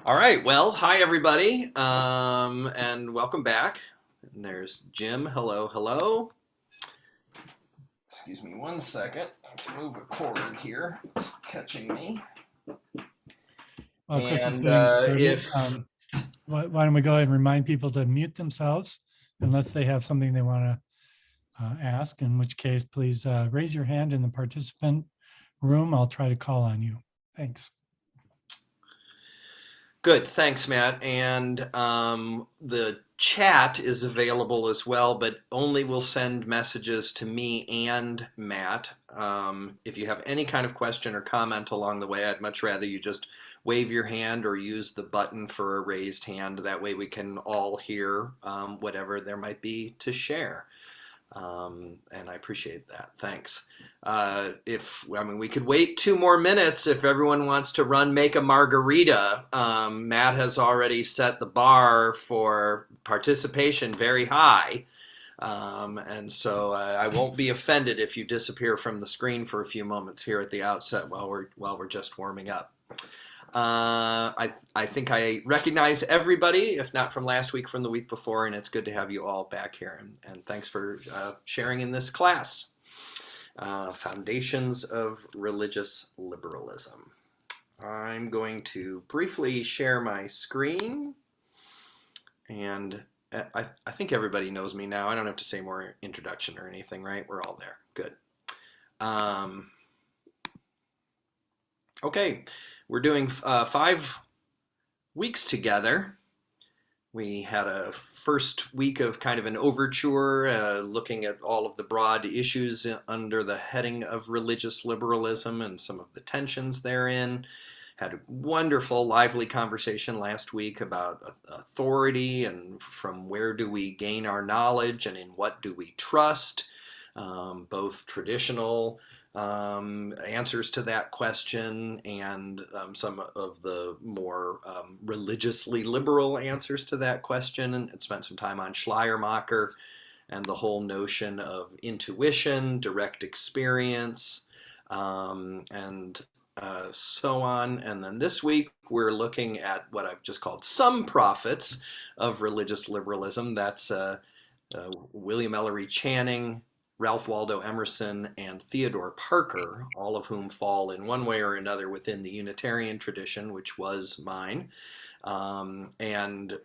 All right. Well, hi everybody, and welcome back. And there's Jim. Hello, hello. Excuse me one second. I have to move a cord here. It's catching me. While Chris is And getting started, if why don't we go ahead and remind people to mute themselves unless they have something they want to ask, in which case, please raise your hand in the participant room. I'll try to call on you. Thanks. Good, thanks, Matt. And the chat is available as well, but only will send messages to me and Matt. If you have any kind of question or comment along the way, I'd much rather you just wave your hand or use the button for a raised hand. That way we can all hear whatever there might be to share. And I appreciate that. Thanks. We could wait 2 more minutes if everyone wants to run make a margarita. Matt has already set the bar for participation very high. And so I won't be offended if you disappear from the screen for a few moments here at the outset while we're just warming up. I think I recognize everybody, if not from last week, from the week before, and it's good to have you all back here. And thanks for sharing in this class. Foundations of Religious Liberalism. I'm going to briefly share my screen, and I think everybody knows me now. I don't have to say more introduction or anything, right? We're all there. Good. Okay, we're doing 5 weeks together. We had a first week of kind of an overture, looking at all of the broad issues under the heading of religious liberalism and some of the tensions therein. Had a wonderful, lively conversation last week about authority and from where do we gain our knowledge and in what do we trust, both traditional answers to that question and some of the more religiously liberal answers to that question, and spent some time on Schleiermacher and the whole notion of intuition, direct experience, and so on. And then this week we're looking at what I've just called some prophets of religious liberalism. That's William Ellery Channing, Ralph Waldo Emerson, and Theodore Parker, all of whom fall in one way or another within the Unitarian tradition, which was mine. And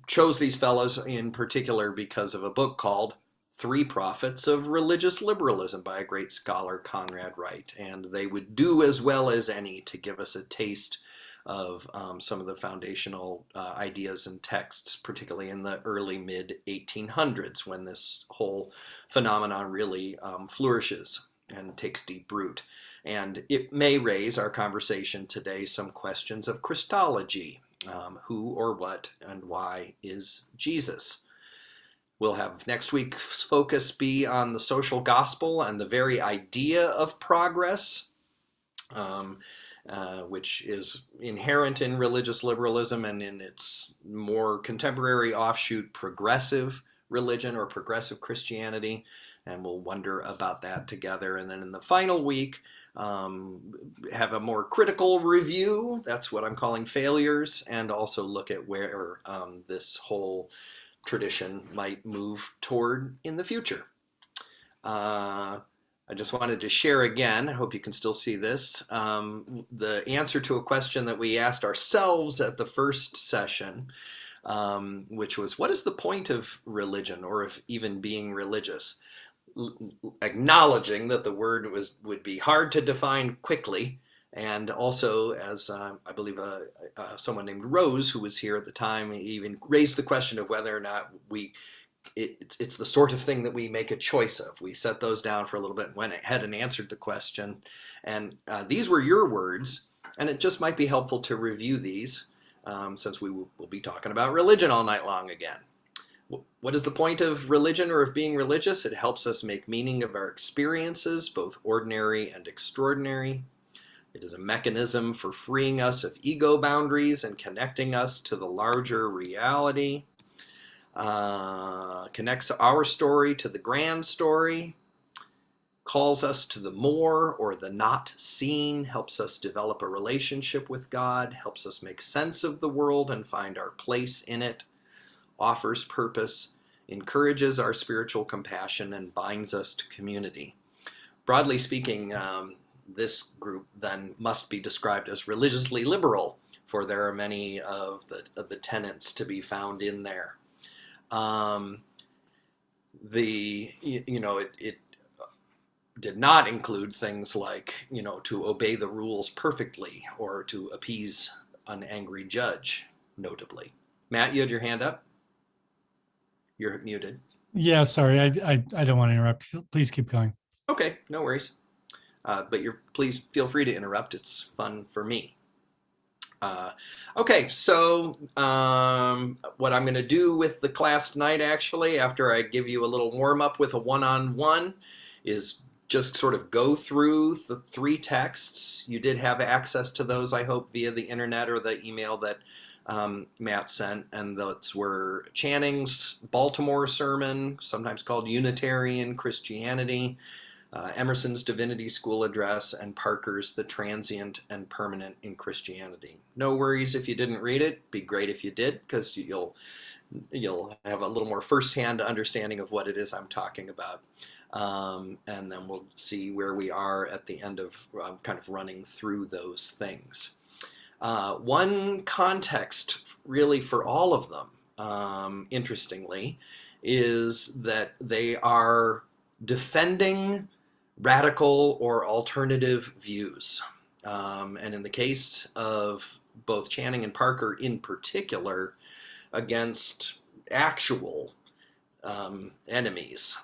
chose these fellows in particular because of a book called Three Prophets of Religious Liberalism by a great scholar, Conrad Wright. And they would do as well as any to give us a taste of some of the foundational ideas and texts, particularly in the early mid 1800s when this whole phenomenon really flourishes and takes deep root. And it may raise our conversation today some questions of Christology. Who or what and why is Jesus? We'll have next week's focus be on the social gospel and the very idea of progress. Which is inherent in religious liberalism and in its more contemporary offshoot, progressive religion or progressive Christianity. And we'll wonder about that together. And then in the final week, have a more critical review. That's what I'm calling failures, and also look at where this whole tradition might move toward in the future. I just wanted to share again, I hope you can still see this, the answer to a question that we asked ourselves at the first session, which was, what is the point of religion, or of even being religious? Acknowledging that the word would be hard to define quickly, and also, as I believe someone named Rose, who was here at the time, even raised the question of whether or not it's the sort of thing that we make a choice of. We set those down for a little bit and went ahead and answered the question. And these were your words, and it just might be helpful to review these since we will be talking about religion all night long again. What is the point of religion or of being religious? It helps us make meaning of our experiences, both ordinary and extraordinary. It is a mechanism for freeing us of ego boundaries and connecting us to the larger reality. Connects our story to the grand story, calls us to the more or the not seen, helps us develop a relationship with God, helps us make sense of the world and find our place in it, offers purpose, encourages our spiritual compassion, and binds us to community. Broadly speaking, this group then must be described as religiously liberal, for there are many of the tenets to be found in there. It did not include things like, to obey the rules perfectly or to appease an angry judge, notably. Matt, you had your hand up? You're muted. Yeah, sorry, I don't want to interrupt. Please keep going. Okay, no worries. But please feel free to interrupt. It's fun for me. Okay, so what I'm going to do with the class tonight, actually, after I give you a little warm-up with a one-on-one, is just sort of go through the 3 texts. You did have access to those, I hope, via the internet or the email that Matt sent, and those were Channing's Baltimore Sermon, sometimes called Unitarian Christianity, Emerson's Divinity School Address, and Parker's The Transient and Permanent in Christianity. No worries if you didn't read it. Be great if you did, because you'll have a little more firsthand understanding of what it is I'm talking about. And then we'll see where we are at the end of kind of running through those things. One context really for all of them, interestingly, is that they are defending radical or alternative views. And in the case of both Channing and Parker in particular, against actual enemies,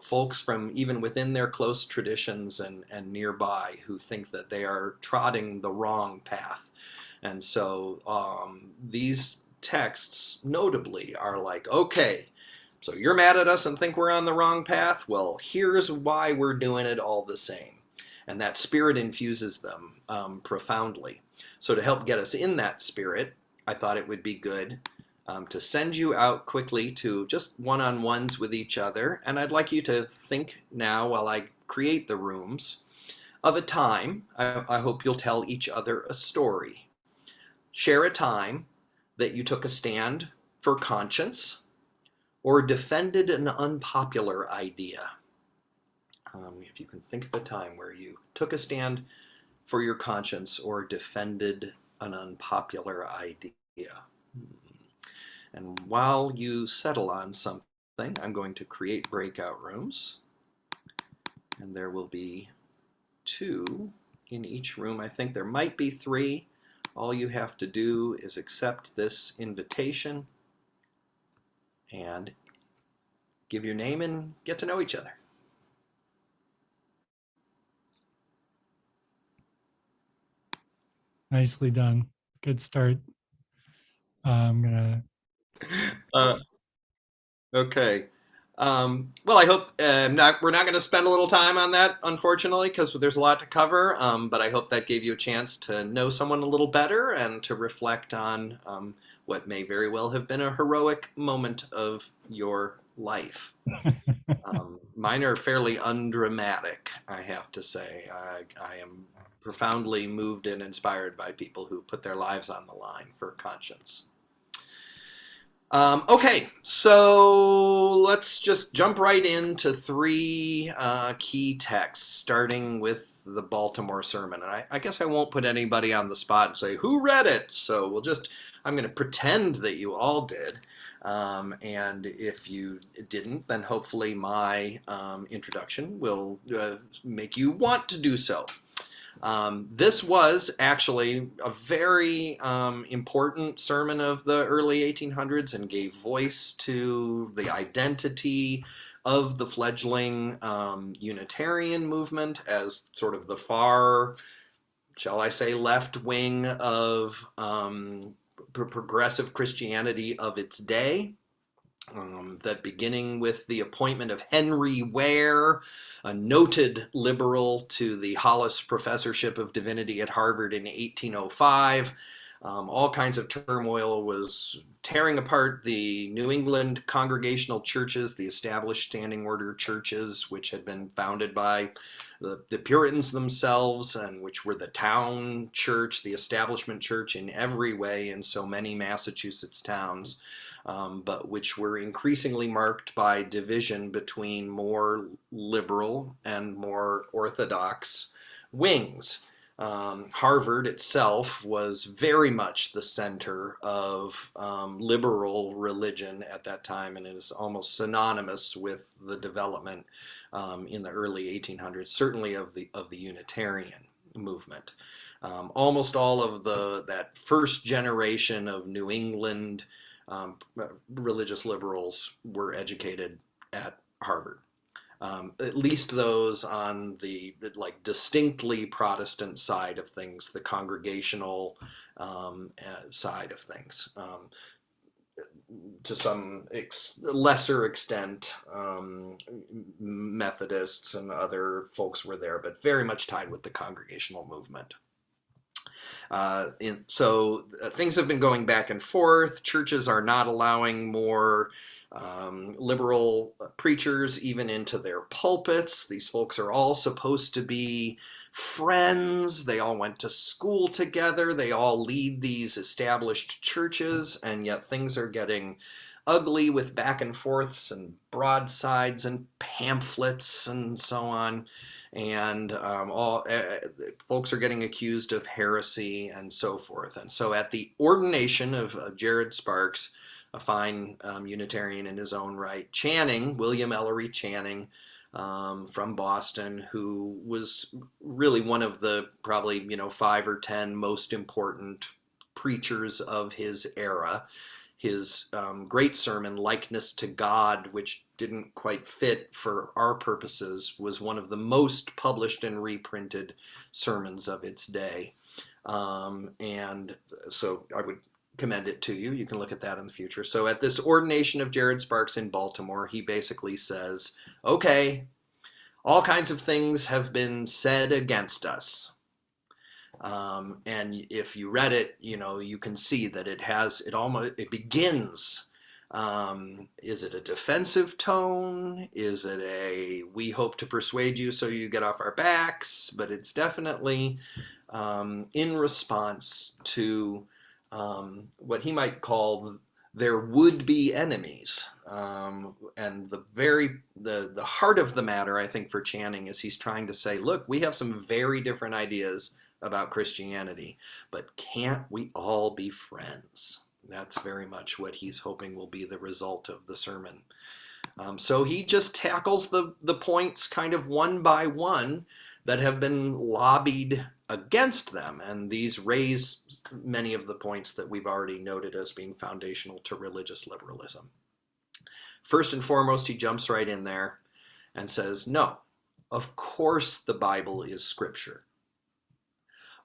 folks from even within their close traditions and nearby who think that they are trotting the wrong path. And so these texts notably are like, okay, so you're mad at us and think we're on the wrong path? Well, here's why we're doing it all the same. And that spirit infuses them profoundly. So to help get us in that spirit, I thought it would be good to send you out quickly to just one-on-ones with each other. And I'd like you to think now, while I create the rooms, of a time. I hope you'll tell each other a story. Share a time that you took a stand for conscience or defended an unpopular idea. If you can think of a time where you took a stand for your conscience or defended an unpopular idea. And while you settle on something, I'm going to create breakout rooms. And there will be 2 in each room. I think there might be 3. All you have to do is accept this invitation and give your name and get to know each other. Nicely done. Good start. I'm gonna. Okay. Well, I hope we're not going to spend a little time on that, unfortunately, because there's a lot to cover. But I hope that gave you a chance to know someone a little better and to reflect on what may very well have been a heroic moment of your life. Mine are fairly undramatic, I have to say. I am profoundly moved and inspired by people who put their lives on the line for conscience. Okay, so let's just jump right into 3 key texts, starting with the Baltimore Sermon. And I guess I won't put anybody on the spot and say, who read it? So I'm going to pretend that you all did. And if you didn't, then hopefully my introduction will make you want to do so. This was actually a very important sermon of the early 1800s and gave voice to the identity of the fledgling Unitarian movement as sort of the far, shall I say, left wing of progressive Christianity of its day. That beginning with the appointment of Henry Ware, a noted liberal, to the Hollis Professorship of Divinity at Harvard in 1805, All kinds of turmoil was tearing apart the New England Congregational churches, the established standing order churches, which had been founded by the Puritans themselves, and which were the town church, the establishment church in every way in so many Massachusetts towns, but which were increasingly marked by division between more liberal and more orthodox wings. Harvard itself was very much the center of liberal religion at that time, and it is almost synonymous with the development in the early 1800s, certainly of the Unitarian movement. Almost all of that first generation of New England religious liberals were educated at Harvard. At least those on the distinctly Protestant side of things, the congregational side of things. To some lesser extent, Methodists and other folks were there, but very much tied with the congregational movement. So things have been going back and forth. Churches are not allowing more liberal preachers even into their pulpits. These folks are all supposed to be friends. They all went to school together. They all lead these established churches, and yet things are getting ugly with back and forths and broadsides and pamphlets and so on. And folks are getting accused of heresy and so forth. And so at the ordination of Jared Sparks, a fine Unitarian in his own right, William Ellery Channing, from Boston, who was really one of the probably 5 or 10 most important preachers of his era. His great sermon, Likeness to God, which didn't quite fit for our purposes, was one of the most published and reprinted sermons of its day. And so I would commend it to you. You can look at that in the future. So at this ordination of Jared Sparks in Baltimore, he basically says, okay, all kinds of things have been said against us. And if you read it, you can see that it begins. Is it a defensive tone? Is it we hope to persuade you so you get off our backs? But it's definitely in response to what he might call their would-be enemies. And the heart of the matter, I think, for Channing is he's trying to say, look, we have some very different ideas about Christianity, but can't we all be friends? That's very much what he's hoping will be the result of the sermon. So he just tackles the points kind of one by one that have been lobbied against them, and these raise many of the points that we've already noted as being foundational to religious liberalism. First and foremost, he jumps right in there and says, no, of course the Bible is scripture.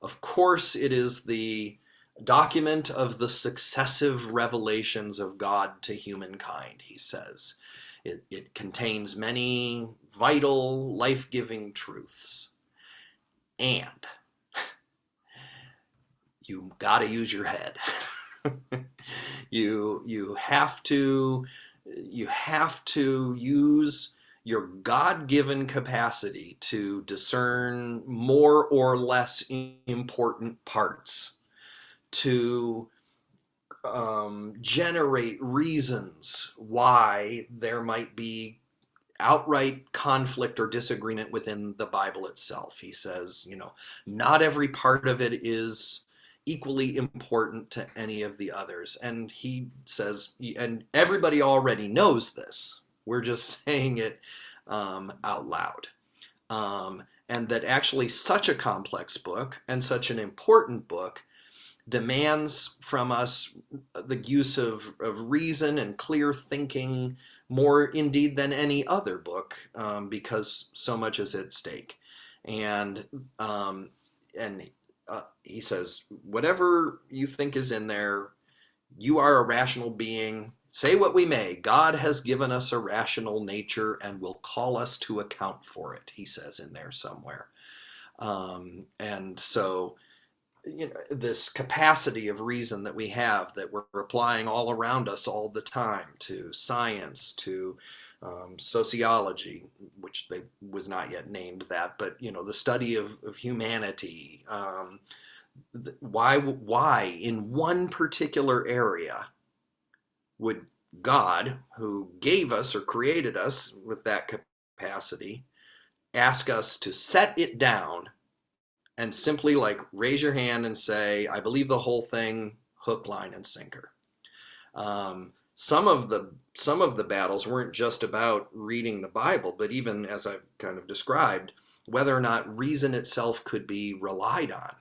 Of course it is the document of the successive revelations of God to humankind, he says. It contains many vital, life-giving truths. And you got to use your head. You have to use your God-given capacity to discern more or less important parts, to generate reasons why there might be outright conflict or disagreement within the Bible itself. He says, not every part of it is equally important to any of the others. And he says, and everybody already knows this. We're just saying it out loud. And that actually such a complex book and such an important book demands from us the use of reason and clear thinking more indeed than any other book, because so much is at stake. And he says, whatever you think is in there, you are a rational being. Say what we may, God has given us a rational nature and will call us to account for it, he says in there somewhere. And so this capacity of reason that we have, that we're applying all around us all the time, to science, to sociology, which they was not yet named that, but the study of humanity. Why in one particular area would God, who gave us or created us with that capacity, ask us to set it down and simply raise your hand and say, I believe the whole thing, hook, line, and sinker? Some of the battles weren't just about reading the Bible, but even, as I've kind of described, whether or not reason itself could be relied on.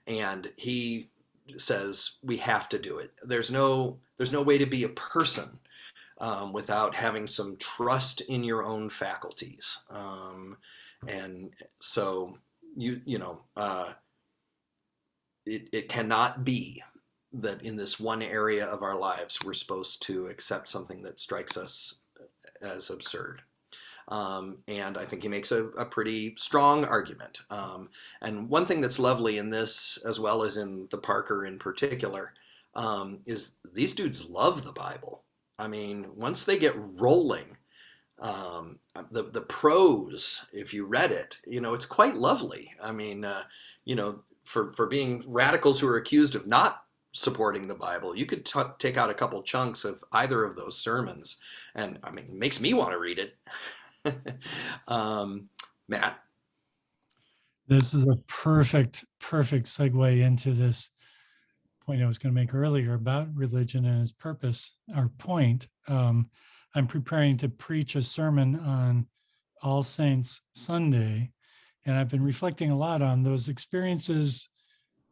And he says we have to do it. There's no way to be a person without having some trust in your own faculties. And so it cannot be that in this one area of our lives we're supposed to accept something that strikes us as absurd. And I think he makes a pretty strong argument. And one thing that's lovely in this, as well as in the Parker in particular, is these dudes love the Bible. I mean, once they get rolling, the prose, if you read it, it's quite lovely. I mean, for being radicals who are accused of not supporting the Bible, you could take out a couple chunks of either of those sermons, and I mean, it makes me want to read it. Matt? This is a perfect segue into this point I was going to make earlier about religion and its purpose, or point. I'm preparing to preach a sermon on All Saints Sunday, and I've been reflecting a lot on those experiences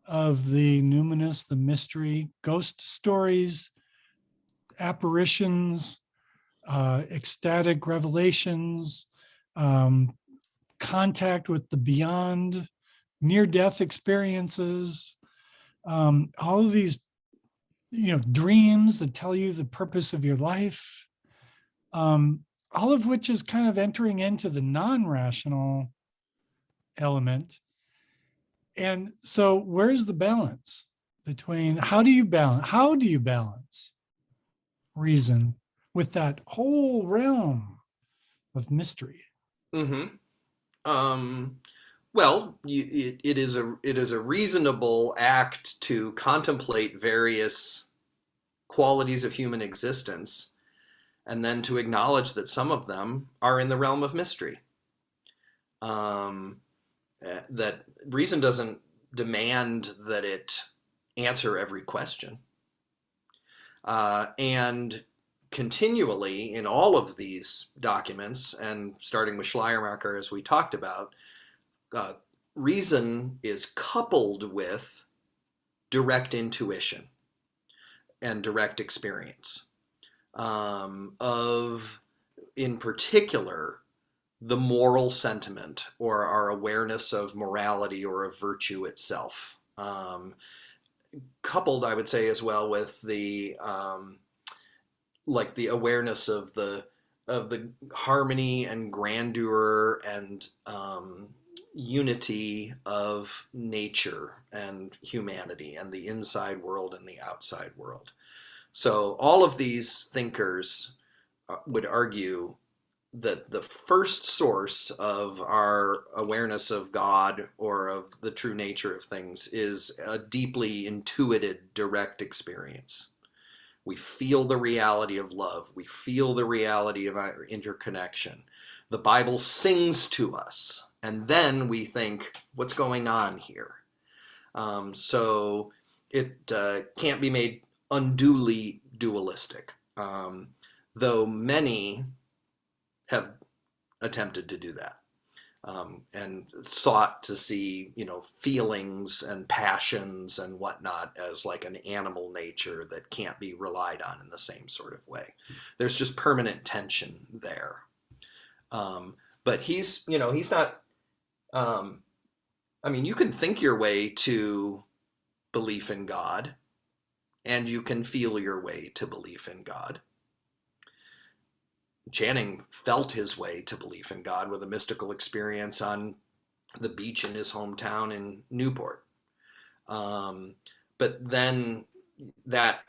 of the numinous, the mystery, ghost stories, apparitions, ecstatic revelations, contact with the beyond, near-death experiences, all of these, dreams that tell you the purpose of your life, all of which is kind of entering into the non-rational element. And so where's the balance between, how do you balance reason with that whole realm of mystery? Mm-hmm. Well, it is a reasonable act to contemplate various qualities of human existence, and then to acknowledge that some of them are in the realm of mystery. That reason doesn't demand that it answer every question. And continually in all of these documents, and starting with Schleiermacher, as we talked about, reason is coupled with direct intuition and direct experience of, in particular, the moral sentiment, or our awareness of morality or of virtue itself. Coupled, I would say, as well with the the awareness of the harmony and grandeur and unity of nature and humanity, and the inside world and the outside world. So all of these thinkers would argue that the first source of our awareness of God or of the true nature of things is a deeply intuited, direct experience. We feel the reality of love. We feel the reality of our interconnection. The Bible sings to us, and then we think, what's going on here? So it can't be made unduly dualistic, though many have attempted to do that, and sought to see, feelings and passions and whatnot as like an animal nature that can't be relied on in the same sort of way. There's just permanent tension there. But he's not, you can think your way to belief in God, and you can feel your way to belief in God. Channing felt his way to belief in God with a mystical experience on the beach in his hometown in Newport. But then that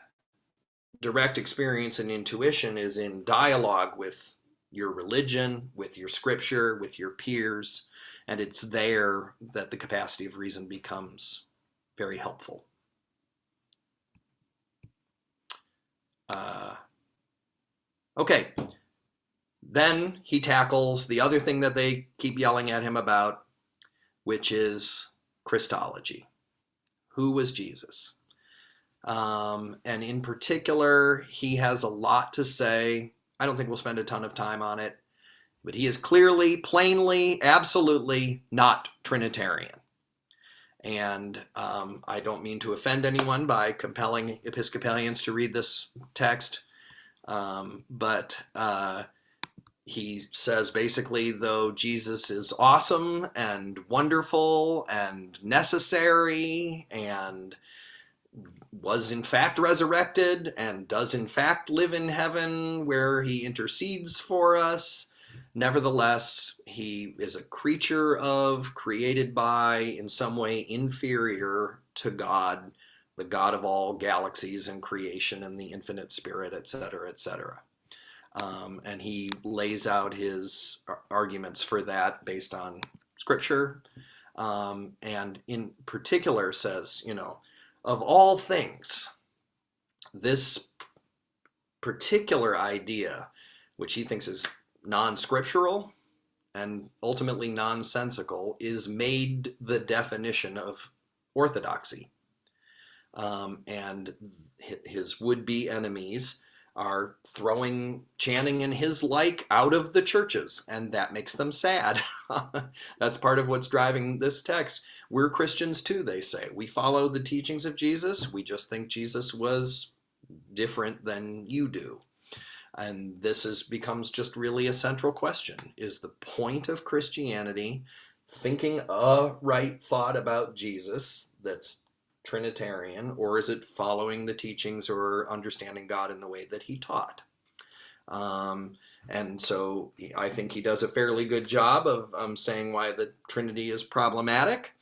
direct experience and intuition is in dialogue with your religion, with your scripture, with your peers, and it's there that the capacity of reason becomes very helpful. Okay, then he tackles the other thing that they keep yelling at him about, which is Christology. Who was Jesus? And in particular, he has a lot to say. I don't think we'll spend a ton of time on it, but he is clearly, plainly, absolutely not Trinitarian. And I don't mean to offend anyone by compelling Episcopalians to read this text, but he says basically, though Jesus is awesome and wonderful and necessary and was in fact resurrected and does in fact live in heaven where he intercedes for us, nevertheless, he is a creature of, created by, in some way inferior to God, the God of all galaxies and creation and the infinite spirit, etc., etc. And he lays out his arguments for that based on scripture, and in particular says, of all things, this particular idea, which he thinks is non-scriptural and ultimately nonsensical, is made the definition of orthodoxy. And his would-be enemies are chanting in his like out of the churches, and that makes them sad. That's part of what's driving this text. We're Christians too, they say. We follow the teachings of Jesus. We just think Jesus was different than you do. And this becomes just really a central question. Is the point of Christianity thinking a right thought about Jesus that's Trinitarian, or is it following the teachings or understanding God in the way that he taught? And so I think he does a fairly good job of saying why the Trinity is problematic,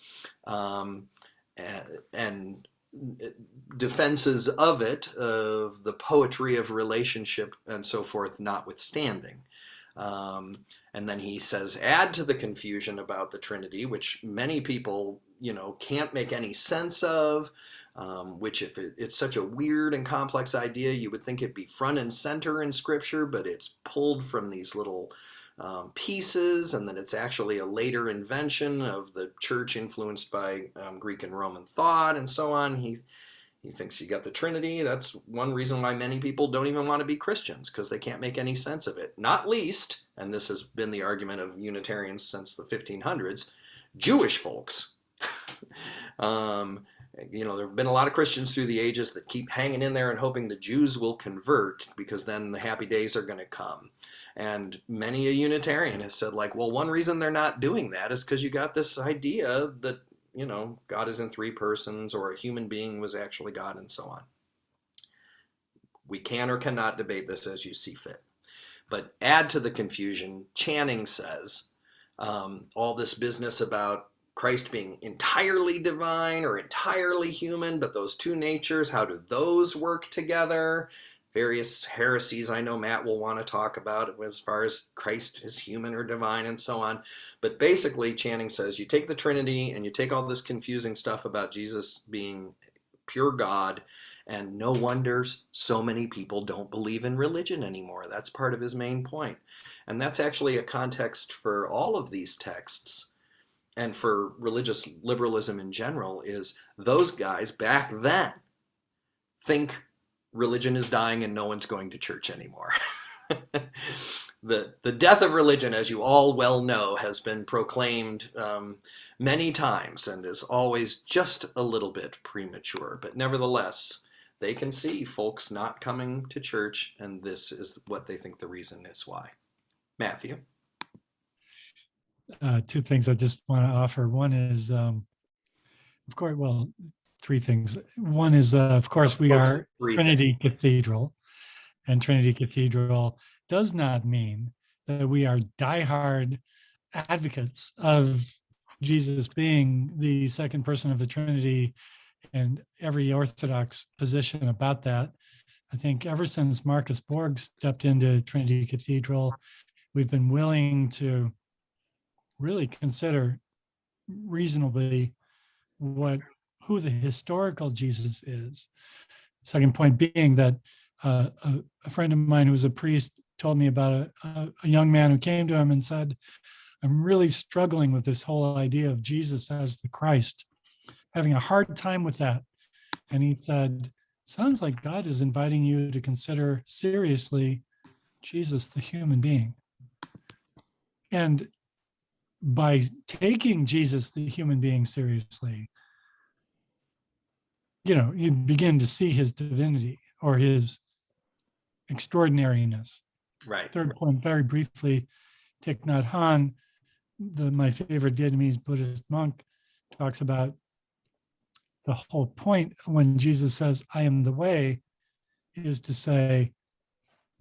and defenses of it, of the poetry of relationship and so forth, notwithstanding. And then he says, add to the confusion about the Trinity, which many people can't make any sense of, which if it's such a weird and complex idea, you would think it'd be front and center in scripture, but it's pulled from these little pieces, and that it's actually a later invention of the church influenced by Greek and Roman thought and so on. He thinks you got the Trinity. That's one reason why many people don't even want to be Christians, because they can't make any sense of it. Not least, and this has been the argument of Unitarians since the 1500s, Jewish folks. There have been a lot of Christians through the ages that keep hanging in there and hoping the Jews will convert, because then the happy days are going to come. And many a Unitarian has said, one reason they're not doing that is because you got this idea that, God is in three persons, or a human being was actually God, and so on. We can or cannot debate this as you see fit. But add to the confusion, Channing says, all this business about Christ being entirely divine or entirely human, but those two natures, how do those work together? Various heresies I know Matt will want to talk about as far as Christ is human or divine and so on. But basically, Channing says you take the Trinity and you take all this confusing stuff about Jesus being pure God, and no wonder so many people don't believe in religion anymore. That's part of his main point. And that's actually a context for all of these texts. And for religious liberalism in general, is those guys back then think religion is dying and no one's going to church anymore. The death of religion, as you all well know, has been proclaimed many times and is always just a little bit premature. But nevertheless, they can see folks not coming to church, and this is what they think the reason is why. Matthew? Two things I just want to offer. One is, three things. One is, of course, we are Trinity Cathedral, and Trinity Cathedral does not mean that we are diehard advocates of Jesus being the second person of the Trinity and every Orthodox position about that. I think ever since Marcus Borg stepped into Trinity Cathedral, we've been willing to really consider reasonably who the historical Jesus is. Second point being that a friend of mine who was a priest told me about a young man who came to him and said, I'm really struggling with this whole idea of Jesus as the Christ, having a hard time with that. And he said, sounds like God is inviting you to consider seriously Jesus, the human being. And by taking Jesus, the human being, seriously, you begin to see his divinity or his extraordinariness. Right. Third point, very briefly, Thich Nhat Hanh, my favorite Vietnamese Buddhist monk, talks about the whole point when Jesus says, I am the way, is to say,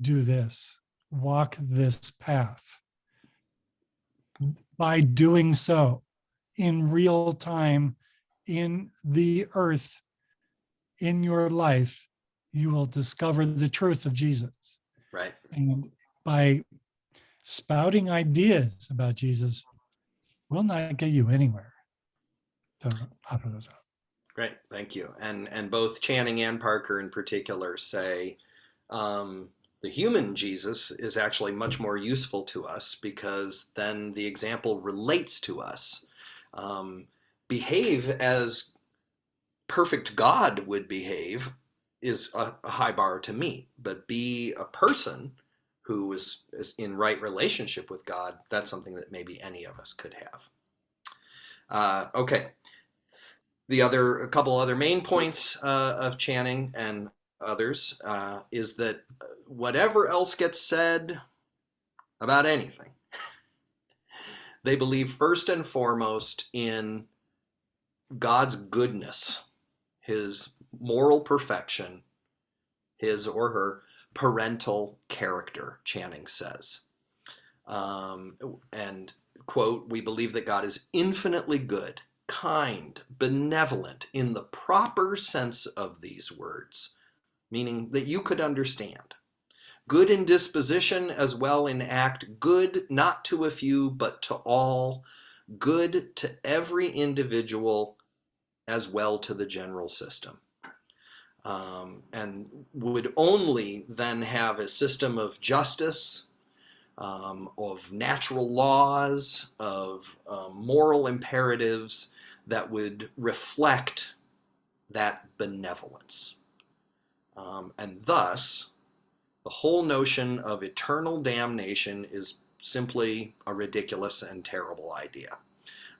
do this, walk this path. By doing so, in real time, in the earth, in your life, you will discover the truth of Jesus. Right. And by spouting ideas about Jesus will not get you anywhere. So offer those up. Great, thank you. And both Channing and Parker in particular say the human Jesus is actually much more useful to us because then the example relates to us. Behave as perfect God would behave is a high bar to meet, but be a person who is in right relationship with God, that's something that maybe any of us could have. Okay. A couple other main points of Channing and others is that whatever else gets said about anything, they believe first and foremost in God's goodness, his moral perfection, his or her parental character, Channing says. And, quote, we believe that God is infinitely good, kind, benevolent in the proper sense of these words, meaning that you could understand. Good in disposition as well in act, good not to a few but to all, good to every individual as well to the general system. And would only then have a system of justice, of natural laws, of moral imperatives that would reflect that benevolence. And thus, the whole notion of eternal damnation is simply a ridiculous and terrible idea.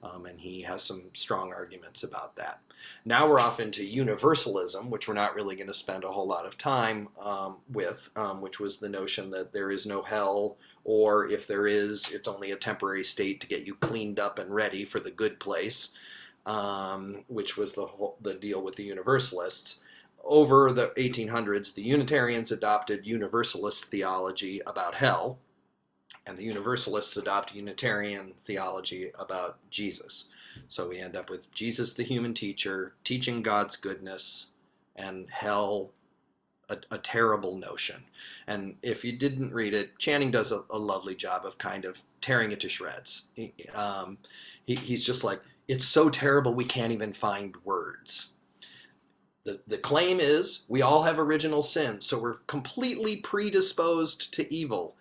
And he has some strong arguments about that. Now we're off into universalism, which we're not really going to spend a whole lot of time with, which was the notion that there is no hell, or if there is, it's only a temporary state to get you cleaned up and ready for the good place, which was the deal with the universalists. Over the 1800s, the Unitarians adopted universalist theology about hell, and the Universalists adopt Unitarian theology about Jesus. So we end up with Jesus, the human teacher, teaching God's goodness, and hell, a terrible notion. And if you didn't read it, Channing does a lovely job of kind of tearing it to shreds. He's just like, it's so terrible we can't even find words. The claim is we all have original sin, so we're completely predisposed to evil.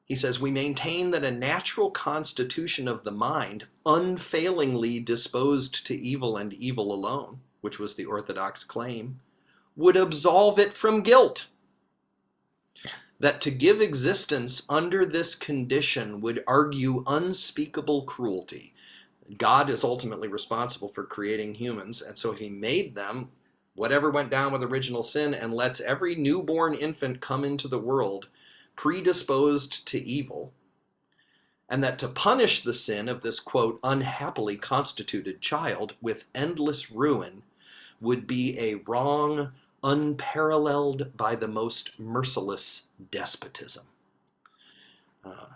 He says, we maintain that a natural constitution of the mind, unfailingly disposed to evil and evil alone, which was the orthodox claim, would absolve it from guilt. That to give existence under this condition would argue unspeakable cruelty. God is ultimately responsible for creating humans, and so if he made them, whatever went down with original sin, and lets every newborn infant come into the world predisposed to evil, and that to punish the sin of this, quote, unhappily constituted child with endless ruin would be a wrong unparalleled by the most merciless despotism.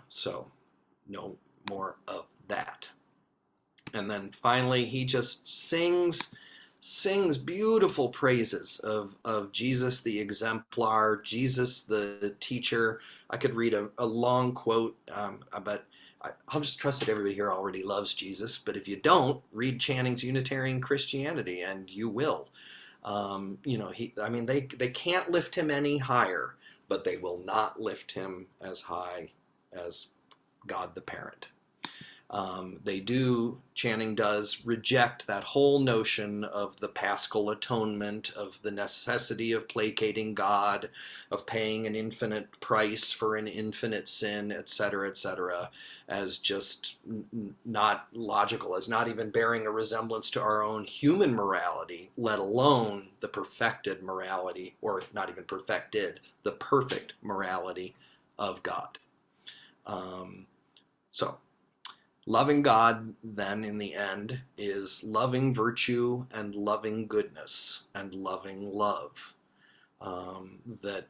So no more of that. And then finally, he just sings beautiful praises of Jesus the exemplar, Jesus the teacher. I could read a long quote, but I'll just trust that everybody here already loves Jesus. But if you don't, read Channing's Unitarian Christianity, and you will. They can't lift him any higher, but they will not lift him as high as God the Parent. Channing does reject that whole notion of the Paschal atonement, of the necessity of placating God, of paying an infinite price for an infinite sin, etc., as just not logical, as not even bearing a resemblance to our own human morality, let alone the perfected morality, or not even perfected, the perfect morality of God. Loving God, then, in the end, is loving virtue and loving goodness and loving love. That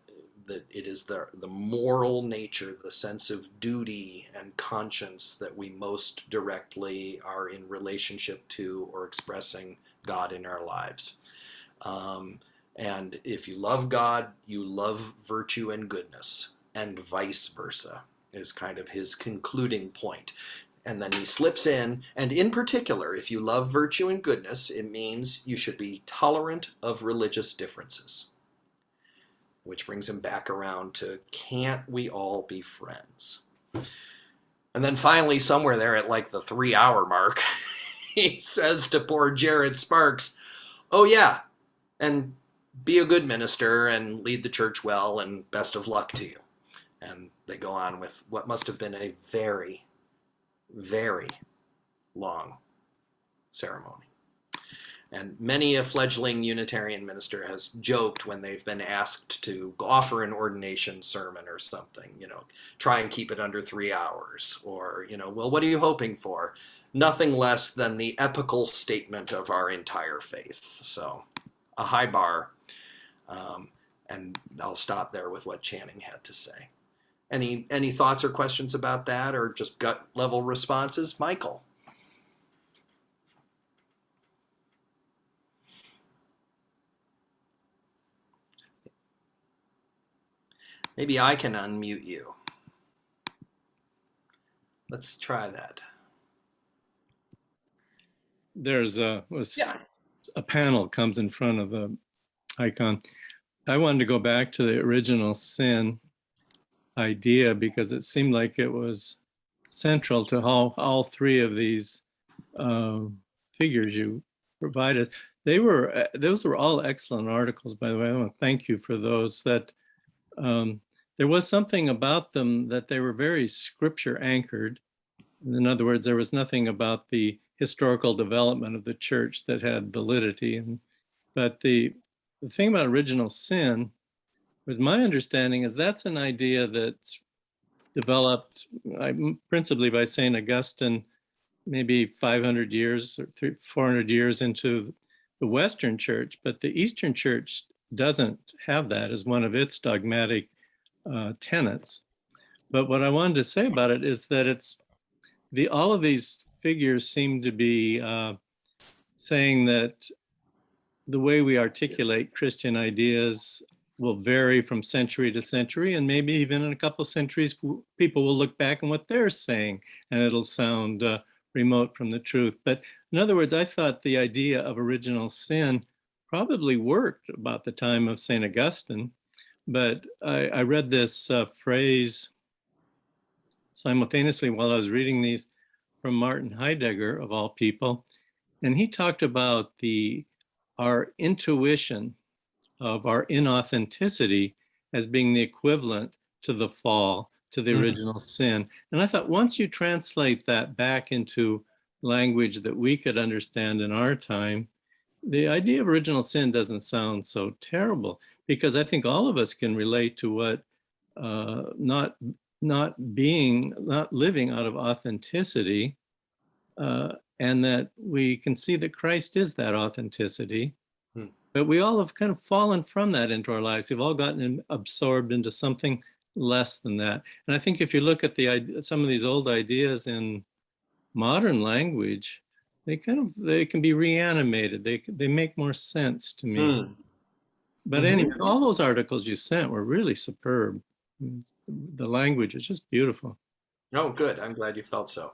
it is the moral nature, the sense of duty and conscience that we most directly are in relationship to or expressing God in our lives. And if you love God, you love virtue and goodness, and vice versa, is kind of his concluding point. And then he slips in, and in particular, if you love virtue and goodness, it means you should be tolerant of religious differences. Which brings him back around to, can't we all be friends? And then finally, somewhere there at like the 3-hour mark, he says to poor Jared Sparks, oh yeah, and be a good minister and lead the church well, and best of luck to you. And they go on with what must have been a very, very long ceremony. And many a fledgling Unitarian minister has joked when they've been asked to offer an ordination sermon or something, try and keep it under 3 hours, or, well, what are you hoping for? Nothing less than the epical statement of our entire faith. So a high bar. And I'll stop there with what Channing had to say. Any thoughts or questions about that, or just gut level responses? Michael? Maybe I can unmute you. Let's try that. There's a panel comes in front of the icon. I wanted to go back to the original sin idea because it seemed like it was central to how all three of these figures you provided. Those were all excellent articles, by the way. I want to thank you for those. That there was something about them that they were very scripture anchored. In other words, there was nothing about the historical development of the church that had validity. But the thing about original sin, with my understanding, is that's an idea that's developed principally by St. Augustine, maybe 500 years or 400 years into the Western church. But the Eastern church doesn't have that as one of its dogmatic tenets. But what I wanted to say about it is that all of these figures seem to be saying that the way we articulate Christian ideas will vary from century to century, and maybe even in a couple of centuries, people will look back on what they're saying, and it'll sound remote from the truth. But in other words, I thought the idea of original sin probably worked about the time of St. Augustine, but I read this phrase simultaneously while I was reading these from Martin Heidegger, of all people, and he talked about our intuition of our inauthenticity as being the equivalent to the fall, to the original sin. And I thought, once you translate that back into language that we could understand in our time, the idea of original sin doesn't sound so terrible, because I think all of us can relate to what not living out of authenticity, and that we can see that Christ is that authenticity. But we all have kind of fallen from that into our lives. We've all gotten absorbed into something less than that. And I think if you look at some of these old ideas in modern language, they can be reanimated. They make more sense to me. Mm. But anyway, all those articles you sent were really superb. The language is just beautiful. Oh, good. I'm glad you felt so.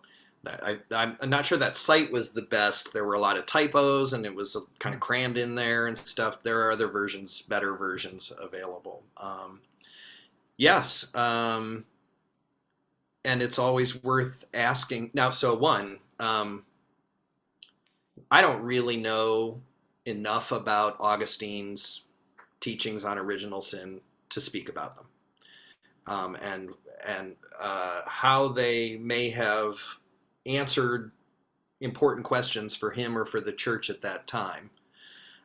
I'm not sure that site was the best. There were a lot of typos, and it was kind of crammed in there and stuff. There are other versions, better versions available. Yes, and it's always worth asking. Now, so one, I don't really know enough about Augustine's teachings on original sin to speak about them, and how they may have answered important questions for him or for the church at that time.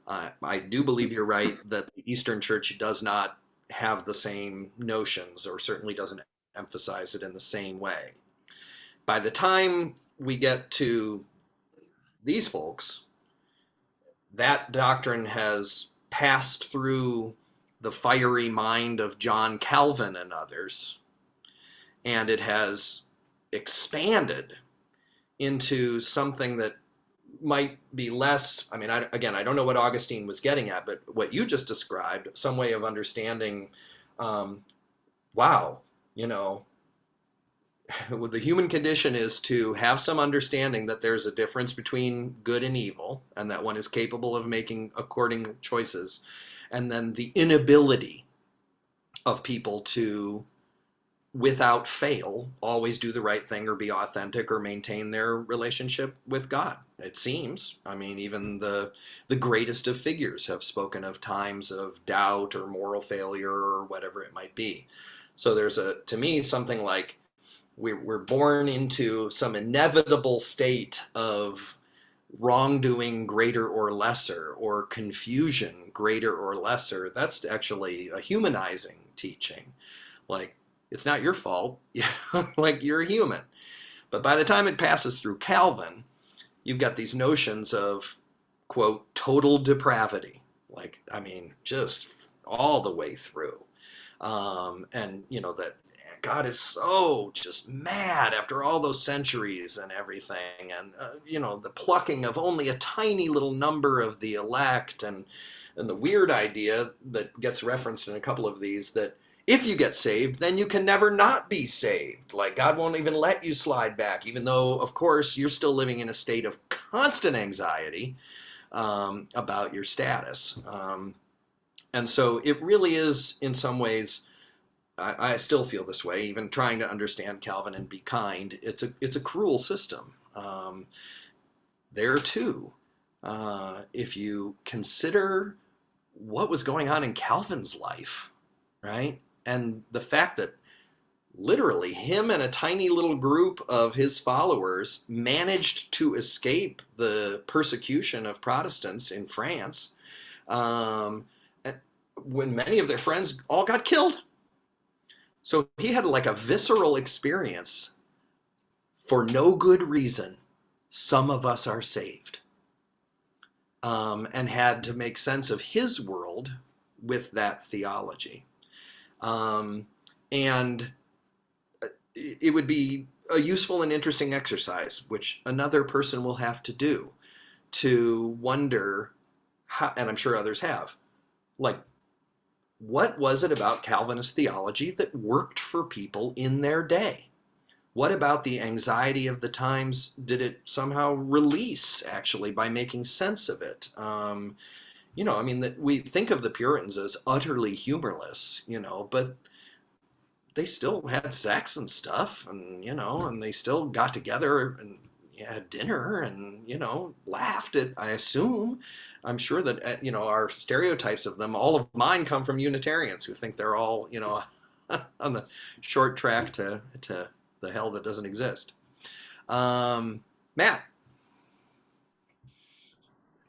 I do believe you're right that the Eastern Church does not have the same notions, or certainly doesn't emphasize it in the same way. By the time we get to these folks, that doctrine has passed through the fiery mind of John Calvin and others, and it has expanded into something that might be less, I mean, I don't know what Augustine was getting at, but what you just described, some way of understanding, wow, you know, the human condition is to have some understanding that there's a difference between good and evil, and that one is capable of making according choices, and then the inability of people to, without fail, always do the right thing or be authentic or maintain their relationship with God. It seems, I mean, even the greatest of figures have spoken of times of doubt or moral failure or whatever it might be. So there's to me, something like we're born into some inevitable state of wrongdoing greater or lesser, or confusion greater or lesser. That's actually a humanizing teaching. Like, it's not your fault, like, you're a human. But by the time it passes through Calvin, you've got these notions of, quote, total depravity. Like, I mean, just all the way through. And, you know, that God is so just mad after all those centuries and everything. And, you know, the plucking of only a tiny little number of the elect, and the weird idea that gets referenced in a couple of these, that if you get saved, then you can never not be saved. Like, God won't even let you slide back, even though, of course, you're still living in a state of constant anxiety about your status. And so it really is, in some ways, I still feel this way, even trying to understand Calvin and be kind. It's a cruel system. There too, if you consider what was going on in Calvin's life, right? And the fact that literally him and a tiny little group of his followers managed to escape the persecution of Protestants in France, when many of their friends all got killed. So he had like a visceral experience. For no good reason, some of us are saved. And had to make sense of his world with that theology. And it would be a useful and interesting exercise, which another person will have to do, to wonder how, and I'm sure others have, like, what was it about Calvinist theology that worked for people in their day? What about the anxiety of the times did it somehow release, actually, by making sense of it? You know, I mean, that we think of the Puritans as utterly humorless, you know, but they still had sex and stuff, and, you know, and they still got together and had dinner and, you know, laughed at, I assume. I'm sure that, you know, our stereotypes of them, all of mine come from Unitarians who think they're all, you know, on the short track to the hell that doesn't exist. Matt.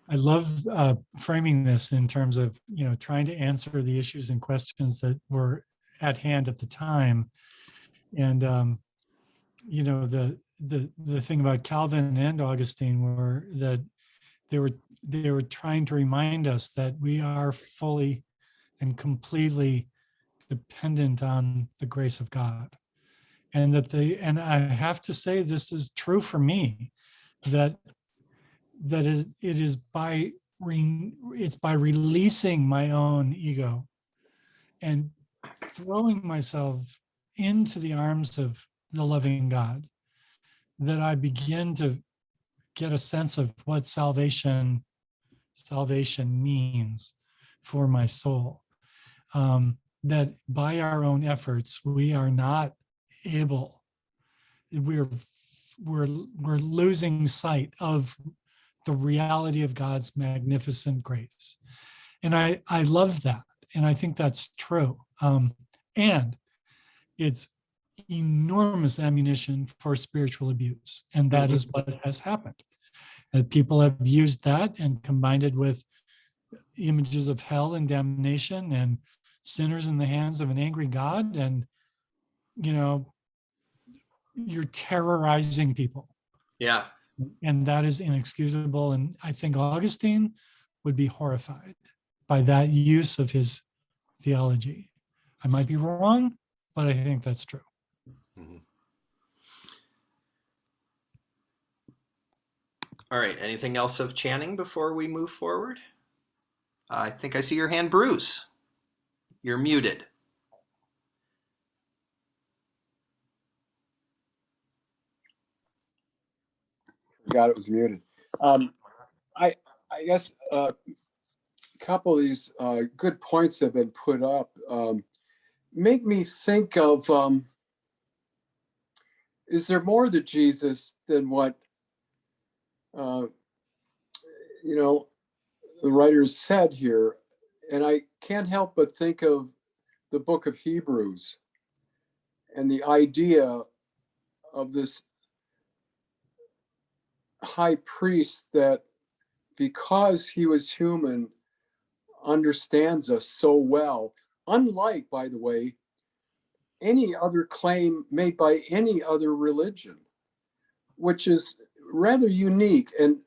I love framing this in terms of, you know, trying to answer the issues and questions that were at hand at the time. And, you know, the thing about Calvin and Augustine were that they were trying to remind us that we are fully and completely dependent on the grace of God. And that and I have to say, this is true for me, that that it's by releasing my own ego and throwing myself into the arms of the loving God that I begin to get a sense of what salvation means for my soul. That by our own efforts, we are not able, we're losing sight of the reality of God's magnificent grace. And I love that. And I think that's true. And it's enormous ammunition for spiritual abuse. And that is what has happened. And people have used that and combined it with images of hell and damnation and sinners in the hands of an angry God. And, you're terrorizing people. Yeah. And that is inexcusable. And I think Augustine would be horrified by that use of his theology. I might be wrong, but I think that's true. Mm-hmm. All right. Anything else of Channing before we move forward? I think I see your hand, Bruce. You're muted. Forgot it was muted. I guess a couple of these good points have been put up. Make me think of, is there more to Jesus than what, the writers said here? And I can't help but think of the book of Hebrews and the idea of this high priest that, because he was human, understands us so well, unlike, by the way, any other claim made by any other religion, which is rather unique. And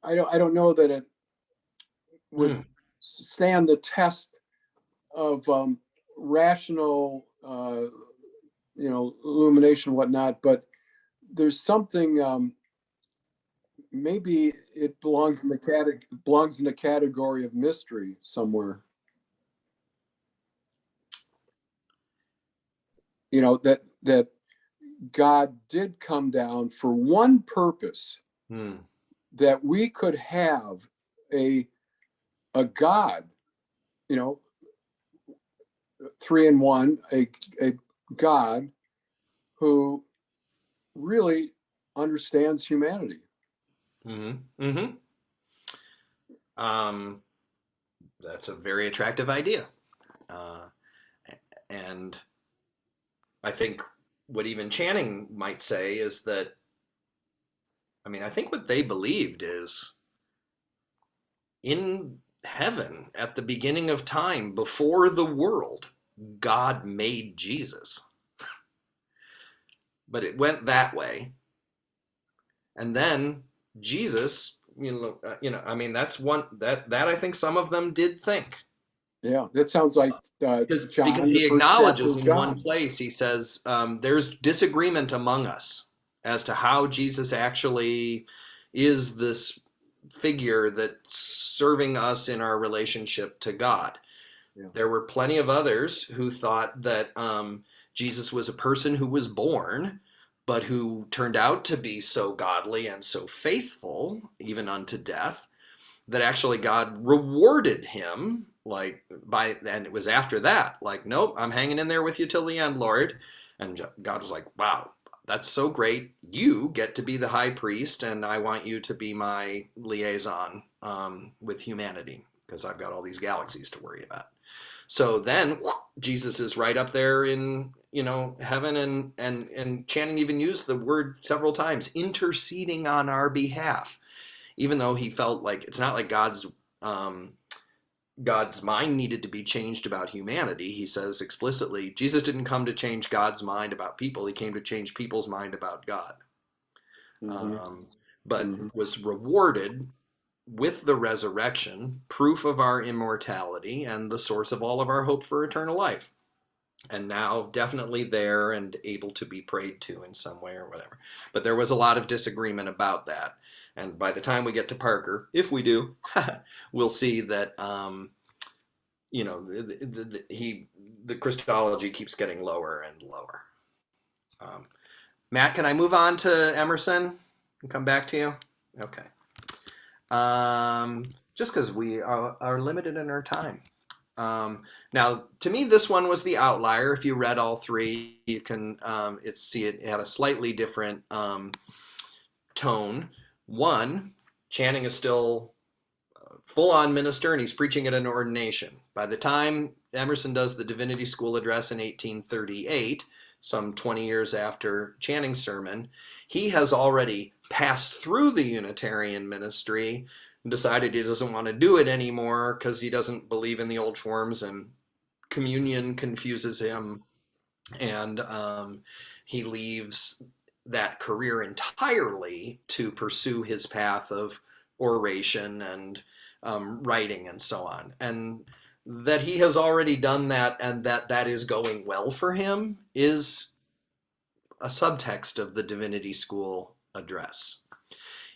I don't know that it would stand the test of rational illumination and whatnot, but there's something, maybe it belongs in the category of mystery somewhere. That God did come down for one purpose, that we could have a God, three in one, a God who really understands humanity. That's a very attractive idea. And I think what even Channing might say is that, I think what they believed is in heaven at the beginning of time, before the world, God made Jesus. But it went that way. And then Jesus, that's one that I think some of them did think. Yeah, that sounds like John. Because he acknowledges in one place, he says, there's disagreement among us as to how Jesus actually is this figure that's serving us in our relationship to God. Yeah. There were plenty of others who thought that Jesus was a person who was born, but who turned out to be so godly and so faithful, even unto death, that actually God rewarded him, and it was after that, nope, I'm hanging in there with you till the end, Lord. And God was like, wow, that's so great. You get to be the high priest, and I want you to be my liaison with humanity, because I've got all these galaxies to worry about. So then Jesus is right up there in heaven, and Channing even used the word several times, interceding on our behalf, even though he felt like it's not like God's mind needed to be changed about humanity. He says explicitly, Jesus didn't come to change God's mind about people. He came to change people's mind about God. But was rewarded with the resurrection, proof of our immortality and the source of all of our hope for eternal life. and now definitely there and able to be prayed to in some way or whatever. But there was a lot of disagreement about that. And by the time we get to Parker, if we do, we'll see that the Christology keeps getting lower and lower. Matt, can I move on to Emerson and come back to you? Okay. Just because we are limited in our time. Now, to me, this one was the outlier. If you read all three, you can see it had a slightly different tone. One, Channing is still full-on minister, and he's preaching at an ordination. By the time Emerson does the Divinity School address in 1838, some 20 years after Channing's sermon, he has already passed through the Unitarian ministry, decided he doesn't want to do it anymore because he doesn't believe in the old forms and communion confuses him, and he leaves that career entirely to pursue his path of oration and writing and so on. And that he has already done that and that is going well for him is a subtext of the Divinity School address.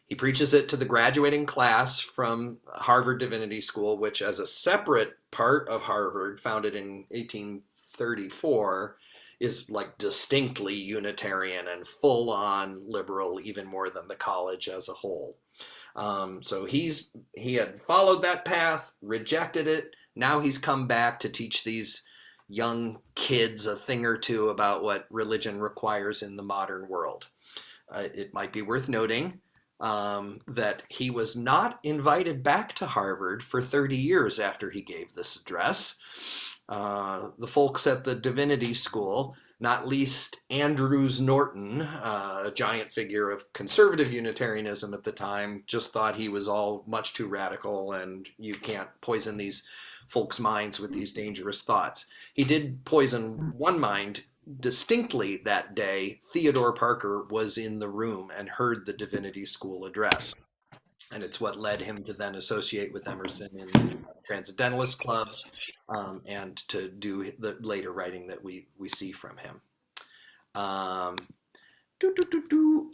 He preaches it to the graduating class from Harvard Divinity School, which as a separate part of Harvard, founded in 1834, is like distinctly Unitarian and full-on liberal, even more than the college as a whole. So he had followed that path, rejected it. Now he's come back to teach these young kids a thing or two about what religion requires in the modern world. It might be worth noting that he was not invited back to Harvard for 30 years after he gave this address. The folks at the Divinity School, not least Andrews Norton, a giant figure of conservative Unitarianism at the time, just thought he was all much too radical and you can't poison these folks' minds with these dangerous thoughts. He did poison one mind distinctly that day. Theodore Parker was in the room and heard the Divinity School address. And it's what led him to then associate with Emerson in the Transcendentalist Club and to do the later writing that we see from him.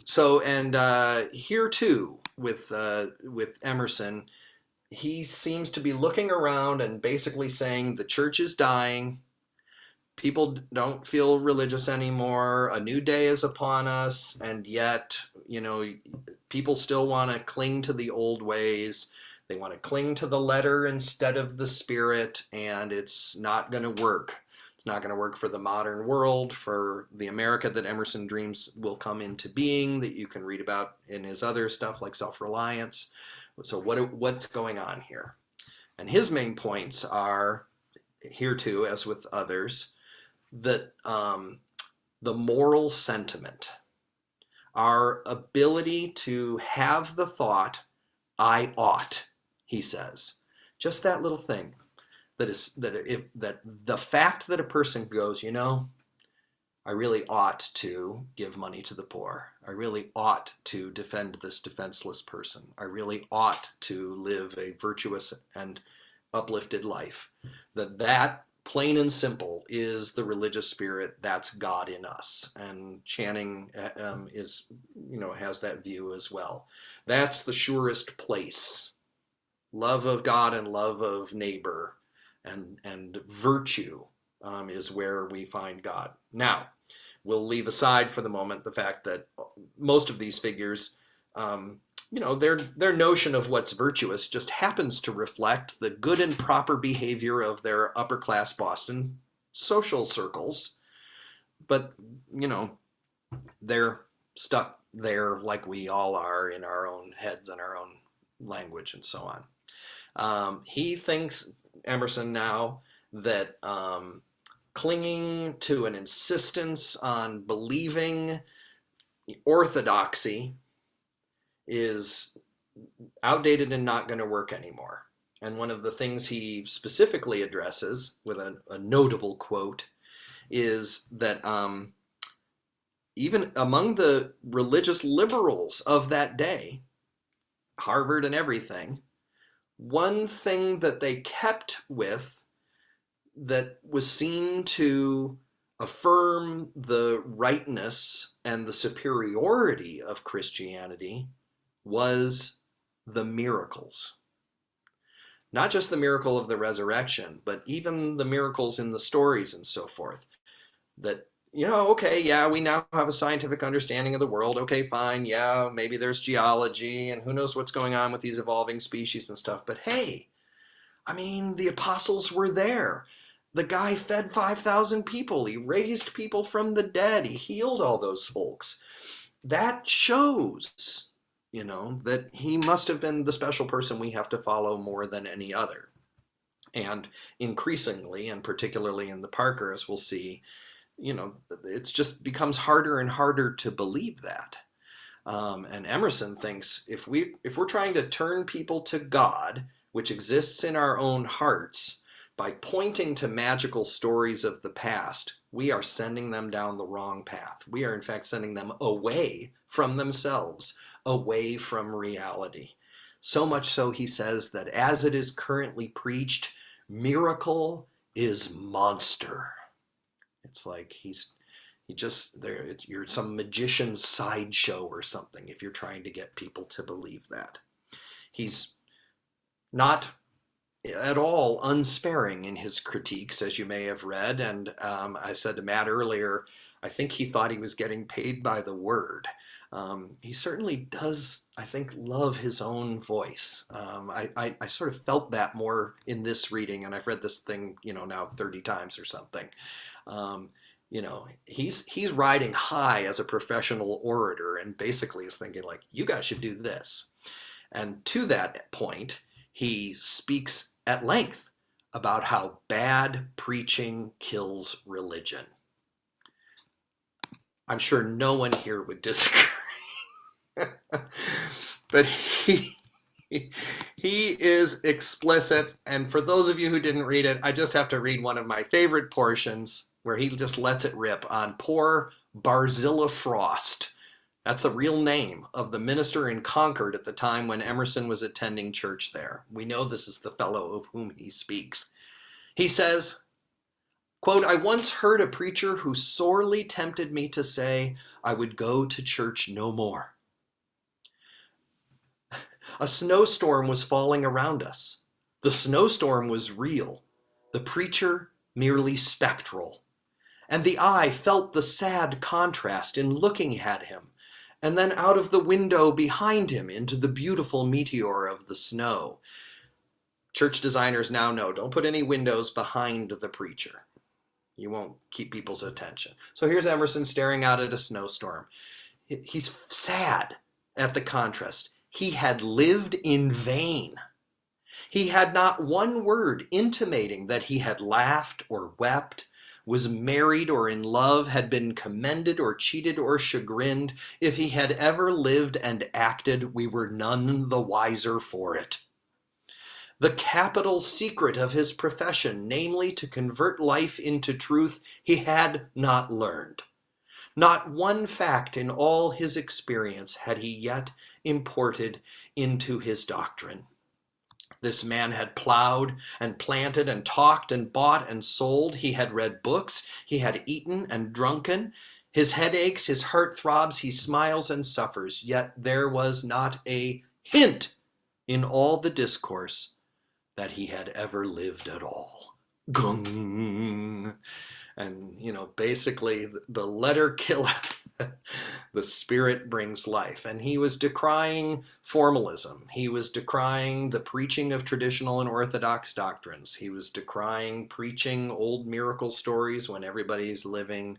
So, and here too, with Emerson, he seems to be looking around and basically saying the church is dying. People don't feel religious anymore. A new day is upon us. And yet, people still want to cling to the old ways. They want to cling to the letter instead of the spirit. And it's not going to work. It's not going to work for the modern world, for the America that Emerson dreams will come into being, that you can read about in his other stuff like Self-Reliance. So what's going on here? And his main points are, here too, as with others, that the moral sentiment, our ability to have the thought, I ought, he says, just that little thing, that the fact that a person goes, I really ought to give money to the poor. I really ought to defend this defenseless person. I really ought to live a virtuous and uplifted life. That plain and simple is the religious spirit. That's God in us. And Channing has that view as well. That's the surest place. Love of God and love of neighbor and virtue is where we find God. Now, we'll leave aside for the moment the fact that most of these figures, their notion of what's virtuous just happens to reflect the good and proper behavior of their upper class Boston social circles. But, they're stuck there like we all are in our own heads and our own language and so on. He thinks, Emerson now, that clinging to an insistence on believing orthodoxy is outdated and not going to work anymore. And one of the things he specifically addresses with a notable quote is that even among the religious liberals of that day, Harvard and everything, one thing that they kept with that was seen to affirm the rightness and the superiority of Christianity was the miracles. Not just the miracle of the resurrection, but even the miracles in the stories and so forth. That, okay, yeah, we now have a scientific understanding of the world. Okay, fine, yeah, maybe there's geology and who knows what's going on with these evolving species and stuff. But hey, I mean, the apostles were there. The guy fed 5,000 people. He raised people from the dead. He healed all those folks. That shows, that he must have been the special person we have to follow more than any other. And increasingly, and particularly in the Parker, as we'll see, it just becomes harder and harder to believe that. And Emerson thinks if we're trying to turn people to God, which exists in our own hearts, by pointing to magical stories of the past, we are sending them down the wrong path. We are in fact sending them away from themselves, away from reality. So much so, he says, that as it is currently preached, miracle is monster. It's like you're some magician's sideshow or something if you're trying to get people to believe that. He's not at all unsparing in his critiques, as you may have read. And I said to Matt earlier, I think he thought he was getting paid by the word. He certainly does, I think, love his own voice. I sort of felt that more in this reading, and I've read this thing, now 30 times or something. He's riding high as a professional orator and basically is thinking like, you guys should do this. And to that point, he speaks at length about how bad preaching kills religion. I'm sure no one here would disagree. But he is explicit. And for those of you who didn't read it, I just have to read one of my favorite portions where he just lets it rip on poor Barzilla Frost. That's the real name of the minister in Concord at the time when Emerson was attending church there. We know this is the fellow of whom he speaks. He says, quote, "I once heard a preacher who sorely tempted me to say I would go to church no more. A snowstorm was falling around us. The snowstorm was real, the preacher merely spectral. And the eye felt the sad contrast in looking at him, and then out of the window behind him into the beautiful meteor of the snow." Church designers now know, don't put any windows behind the preacher. You won't keep people's attention. So here's Emerson staring out at a snowstorm. He's sad at the contrast. He had lived in vain. He had not one word intimating that he had laughed or wept, was married or in love, had been commended or cheated or chagrined. If he had ever lived and acted, we were none the wiser for it. The capital secret of his profession, namely to convert life into truth, he had not learned. Not one fact in all his experience had he yet imported into his doctrine. This man had plowed and planted and talked and bought and sold. He had read books. He had eaten and drunken. His head aches, his heart throbs, he smiles and suffers. Yet there was not a hint in all the discourse that he had ever lived at all. Gung. And, basically the letter killeth, the spirit brings life. And he was decrying formalism. He was decrying the preaching of traditional and orthodox doctrines. He was decrying preaching old miracle stories when everybody's living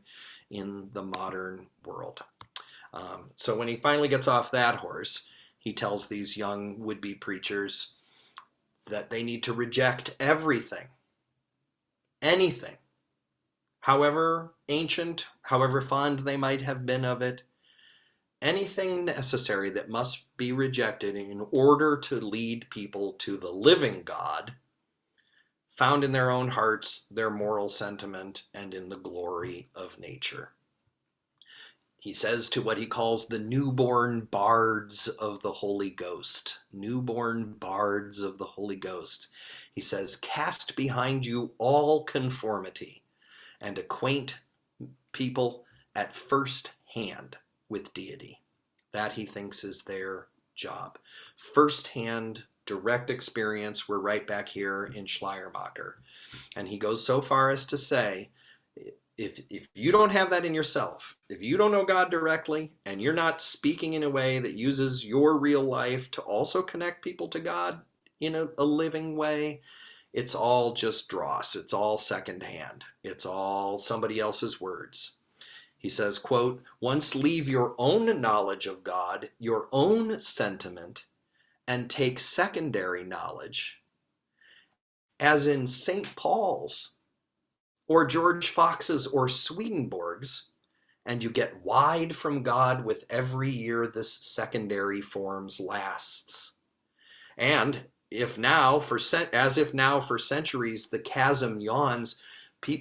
in the modern world. So when he finally gets off that horse, he tells these young would-be preachers that they need to reject everything, anything, however ancient, however fond they might have been of it, anything necessary that must be rejected in order to lead people to the living God, found in their own hearts, their moral sentiment, and in the glory of nature. He says to what he calls the newborn bards of the Holy Ghost, newborn bards of the Holy Ghost. He says, cast behind you all conformity and acquaint people at first hand with deity. That he thinks is their job. First-hand, direct experience. We're right back here in Schleiermacher. And he goes so far as to say, if you don't have that in yourself, if you don't know God directly, and you're not speaking in a way that uses your real life to also connect people to God in a living way, it's all just dross. It's all secondhand. It's all somebody else's words. He says, quote, once leave your own knowledge of God, your own sentiment, and take secondary knowledge, as in St. Paul's or George Fox's or Swedenborg's, and you get wide from God with every year this secondary forms lasts. And if now for centuries the chasm yawns,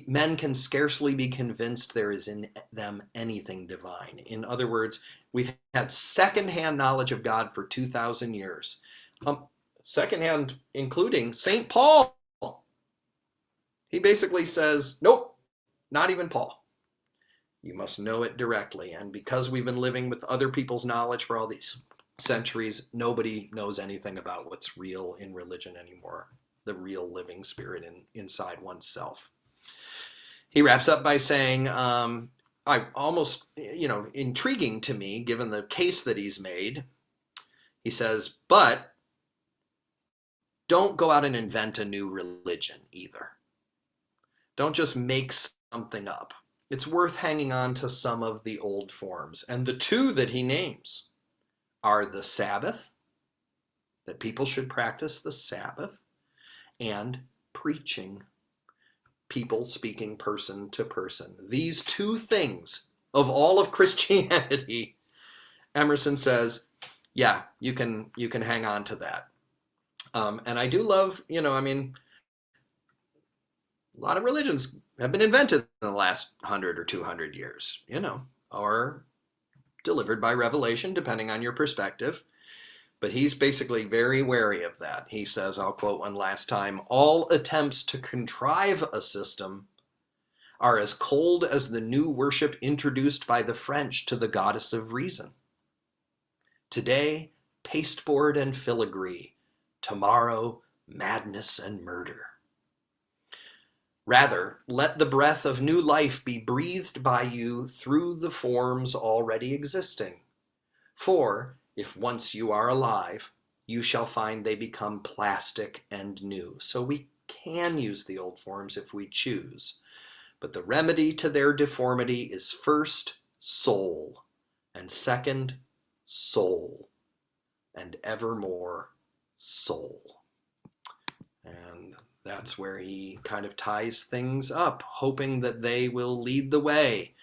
men can scarcely be convinced there is in them anything divine. In other words, we've had secondhand knowledge of God for 2,000 years. Secondhand, including St. Paul. He basically says, nope, not even Paul. You must know it directly. And because we've been living with other people's knowledge for all these centuries, nobody knows anything about what's real in religion anymore, the real living spirit inside oneself. He wraps up by saying, I almost, intriguing to me, given the case that he's made. He says, but don't go out and invent a new religion either. Don't just make something up. It's worth hanging on to some of the old forms. And the two that he names are the Sabbath, that people should practice the Sabbath, and preaching, people speaking person to person. These two things of all of Christianity, Emerson says, yeah, you can hang on to that. And I do love, a lot of religions have been invented in the last 100 or 200 years, or delivered by revelation, depending on your perspective. But he's basically very wary of that. He says, I'll quote one last time, all attempts to contrive a system are as cold as the new worship introduced by the French to the goddess of reason. Today, pasteboard and filigree. Tomorrow, madness and murder. Rather, let the breath of new life be breathed by you through the forms already existing. For, if once you are alive, you shall find they become plastic and new. So we can use the old forms if we choose. But the remedy to their deformity is first soul, and second soul, and evermore soul. And that's where he kind of ties things up, hoping that they will lead the way,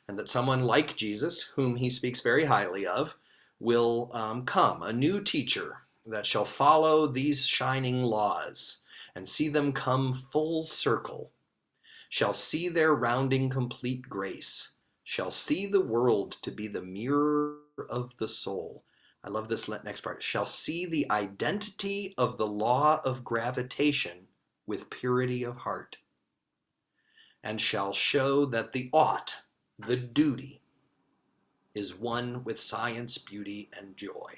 and that someone like Jesus, whom he speaks very highly of, will come, a new teacher that shall follow these shining laws and see them come full circle, shall see their rounding complete grace, shall see the world to be the mirror of the soul. I love this next part. Shall see the identity of the law of gravitation with purity of heart, and shall show that the ought, the duty, is one with science, beauty, and joy.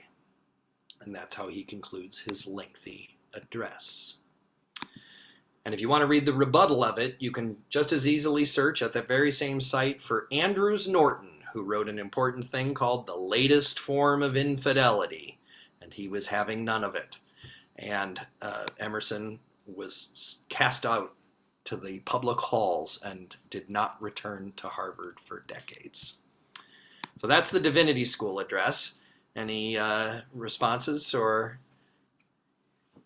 And that's how he concludes his lengthy address. And if you want to read the rebuttal of it, you can just as easily search at that very same site for Andrews Norton, who wrote an important thing called The Latest Form of Infidelity, and he was having none of it. And Emerson was cast out to the public halls and did not return to Harvard for decades. So that's the Divinity School address. Any responses or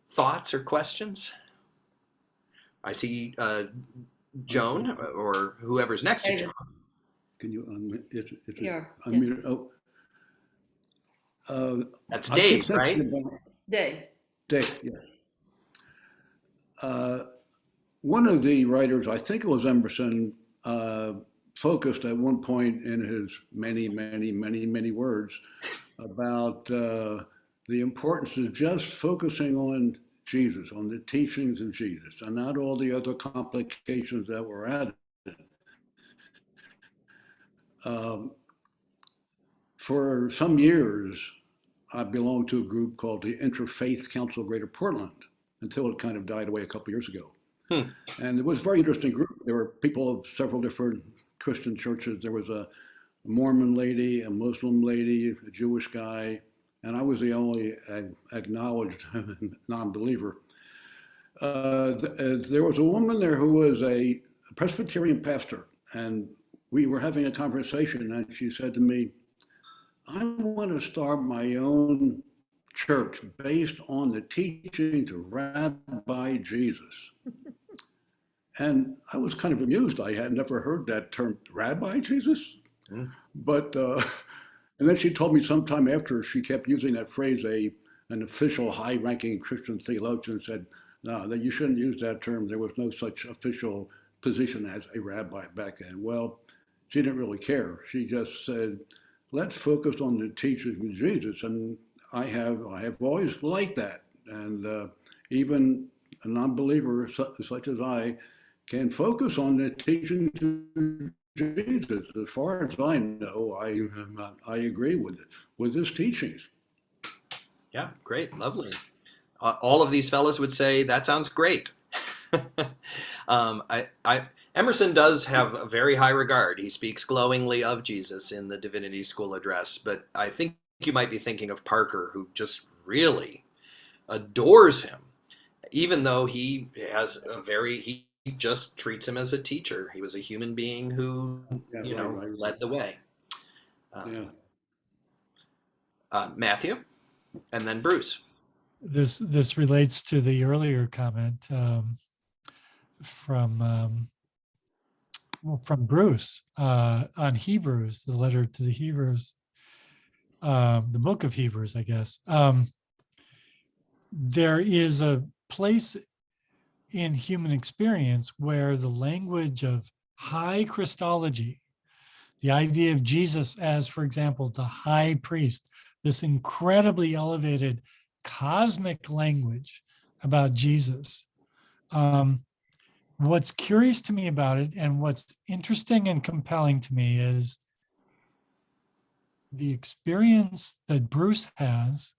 thoughts or questions? I see Joan, or whoever's next to Joan. Can you unmute it? Yeah. Unmute. That's Dave, right? Dave. Dave, yes. One of the writers, I think it was Emerson, focused at one point in his many words about the importance of just focusing on Jesus, on the teachings of Jesus, and not all the other complications that were added. Um, for some years, I belonged to a group called the Interfaith Council of Greater Portland until it kind of died away a couple years ago. And it was a very interesting group. There were people of several different Christian churches. There was a Mormon lady, a Muslim lady, a Jewish guy, and I was the only acknowledged non-believer. There was a woman there who was a Presbyterian pastor, and we were having a conversation, and she said to me, I want to start my own church based on the teachings of Rabbi Jesus. And I was kind of amused. I had never heard that term, Rabbi Jesus. But, and then she told me sometime after, she kept using that phrase, an official high-ranking Christian theologian said, no, that you shouldn't use that term. There was no such official position as a rabbi back then. Well, she didn't really care. She just said, let's focus on the teachings of Jesus. And I have always liked that. And even a non-believer such as I can focus on the teachings of Jesus. As far as I know, I agree with his teachings. Yeah, great, lovely. All of these fellows would say that sounds great. Emerson does have a very high regard. He speaks glowingly of Jesus in the Divinity School address, but I think you might be thinking of Parker, who just really adores him, even though he has he just treats him as a teacher. He was a human being who, led the way. Matthew, and then Bruce. This relates to the earlier comment from Bruce on Hebrews, the letter to the Hebrews, the book of Hebrews, I guess. There is a place in human experience where the language of high Christology, the idea of Jesus as, for example, the high priest, this incredibly elevated cosmic language about Jesus. What's curious to me about it, and what's interesting and compelling to me, is the experience that Bruce has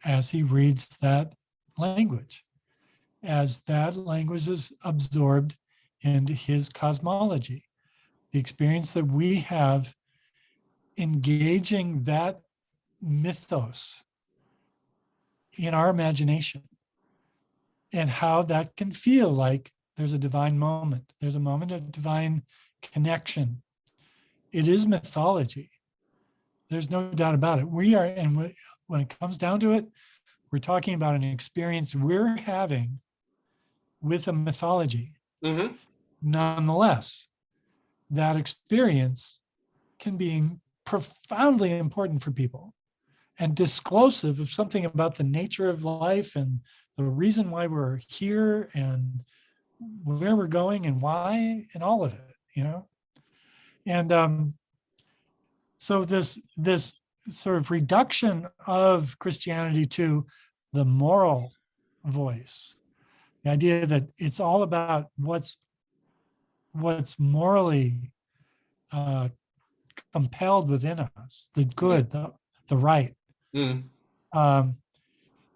as he reads that language, as that language is absorbed into his cosmology. The experience that we have engaging that mythos in our imagination, and how that can feel like there's a divine moment. There's a moment of divine connection. It is mythology. There's no doubt about it. We are, and when it comes down to it, we're talking about an experience we're having with a mythology. Mm-hmm. Nonetheless, that experience can be profoundly important for people and disclosive of something about the nature of life and the reason why we're here and where we're going and why and all of it, And so this sort of reduction of Christianity to the moral voice, the idea that it's all about what's morally compelled within us, the good, the right,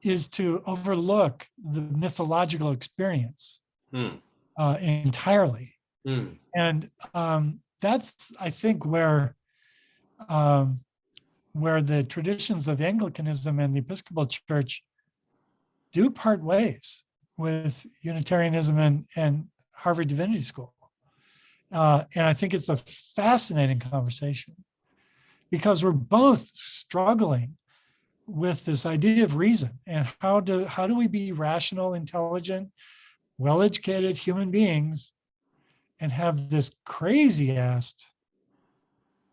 is to overlook the mythological experience entirely. And that's, I think, where the traditions of Anglicanism and the Episcopal Church do part ways with Unitarianism and Harvard Divinity School. And I think it's a fascinating conversation because we're both struggling with this idea of reason and how do we be rational, intelligent, well-educated human beings and have this crazy ass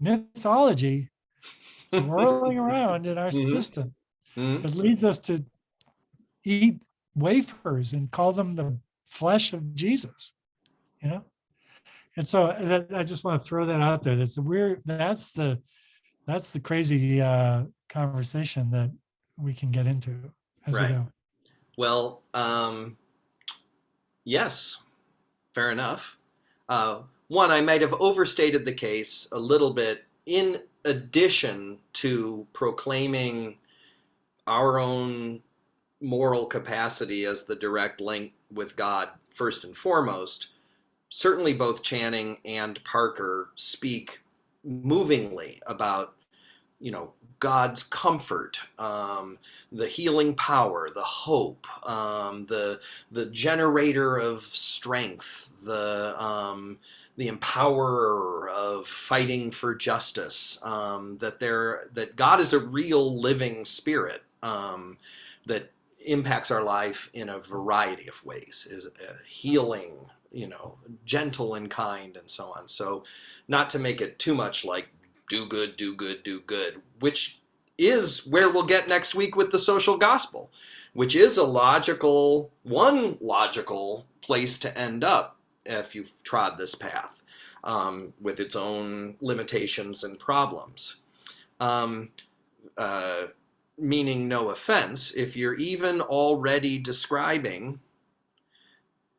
mythology swirling around in our system that leads us to eat wafers and call them the flesh of Jesus, And so I just want to throw that out there. That's the crazy conversation that we can get into as we go. Well, yes, fair enough. One, I might have overstated the case a little bit in addition to proclaiming our own moral capacity as the direct link with God first and foremost, certainly both Channing and Parker speak movingly about, God's comfort, the healing power, the hope, the generator of strength, the empowerer of fighting for justice. That God is a real living spirit that impacts our life in a variety of ways, is healing, gentle and kind, and so on. So, not to make it too much like do good, do good, do good, which is where we'll get next week with the social gospel, which is one logical place to end up if you've trod this path, with its own limitations and problems. Meaning no offense, if you're even already describing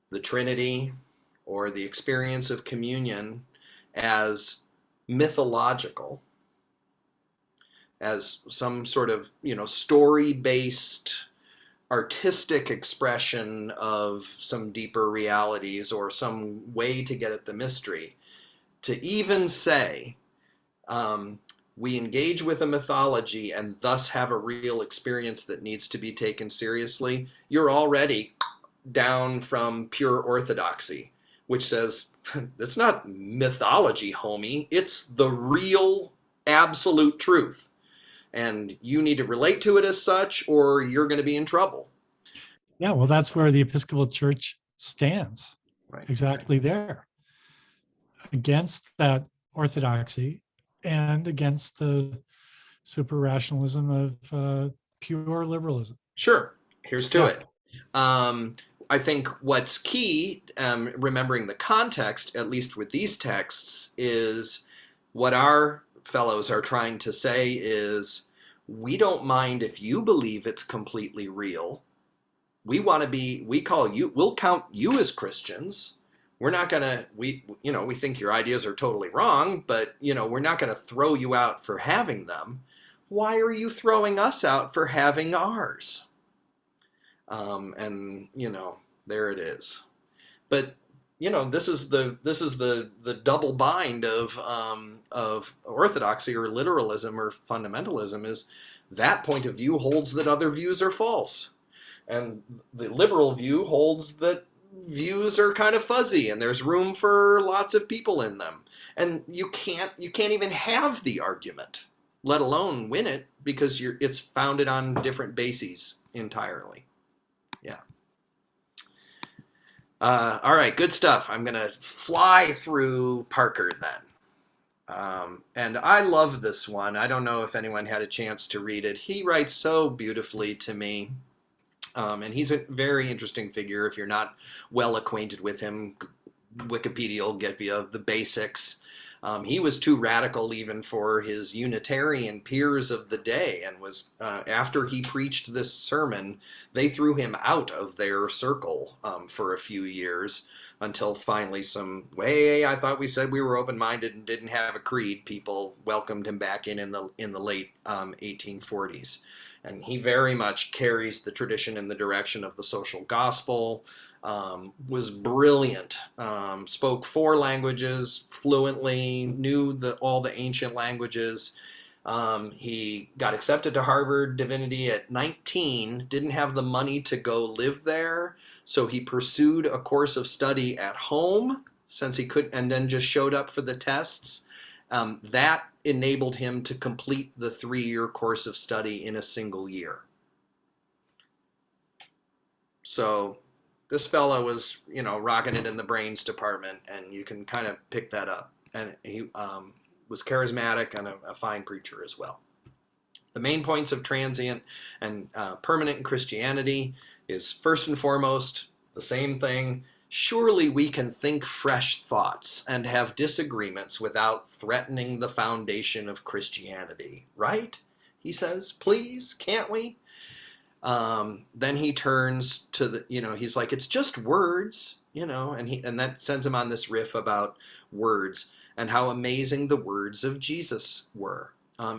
the Trinity or the experience of communion as mythological, as some sort of, story-based artistic expression of some deeper realities or some way to get at the mystery, to even say we engage with a mythology and thus have a real experience that needs to be taken seriously, you're already down from pure orthodoxy, which says, it's not mythology, homie. It's the real absolute truth. And you need to relate to it as such, or you're going to be in trouble. Yeah, well, that's where the Episcopal Church stands. Right. Exactly there. Against that orthodoxy and against the super rationalism of pure liberalism. Sure. Here's to it. I think what's key, remembering the context, at least with these texts, is what our fellows are trying to say is, we don't mind if you believe it's completely real. We'll count you as Christians. We're not gonna, we think your ideas are totally wrong, but, we're not gonna throw you out for having them. Why are you throwing us out for having ours? There it is. But this is the double bind of orthodoxy or literalism or fundamentalism, is that point of view holds that other views are false, and the liberal view holds that views are kind of fuzzy and there's room for lots of people in them, and you can't even have the argument, let alone win it, because it's founded on different bases entirely. Yeah. All right, good stuff. I'm going to fly through Parker then. And I love this one. I don't know if anyone had a chance to read it. He writes so beautifully to me. And he's a very interesting figure. If you're not well acquainted with him, Wikipedia will give you the basics. He was too radical even for his Unitarian peers of the day, and was, after he preached this sermon, they threw him out of their circle for a few years, until finally I thought we said we were open-minded and didn't have a creed, people welcomed him back in the late 1840s. And he very much carries the tradition in the direction of the social gospel. Was brilliant, spoke 4 languages fluently, knew all the ancient languages. He got accepted to Harvard Divinity at 19, didn't have the money to go live there, so he pursued a course of study at home since he could, and then just showed up for the tests. That enabled him to complete the 3-year course of study in a single year. So this fellow was, rocking it in the brains department, and you can kind of pick that up. And he was charismatic and a fine preacher as well. The main points of transient and permanent in Christianity is, first and foremost, the same thing. Surely we can think fresh thoughts and have disagreements without threatening the foundation of Christianity, right? He says, please, can't we? Then he turns to he's like, it's just words, and that sends him on this riff about words. and how amazing the words of Jesus were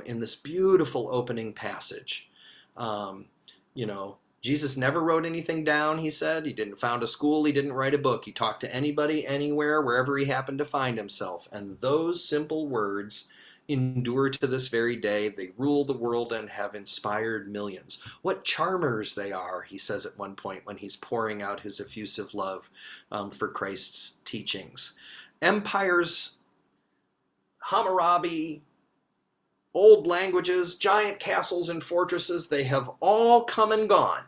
in this beautiful opening passage. You know, Jesus never wrote anything down, he said. He didn't found a school. He didn't write a book. He talked to anybody, anywhere, wherever he happened to find himself. And those simple words endure to this very day. They rule the world and have inspired millions. What charmers they are, he says at one point when he's pouring out his effusive love for Christ's teachings. Empires, Hammurabi, old languages, giant castles and fortresses, they have all come and gone.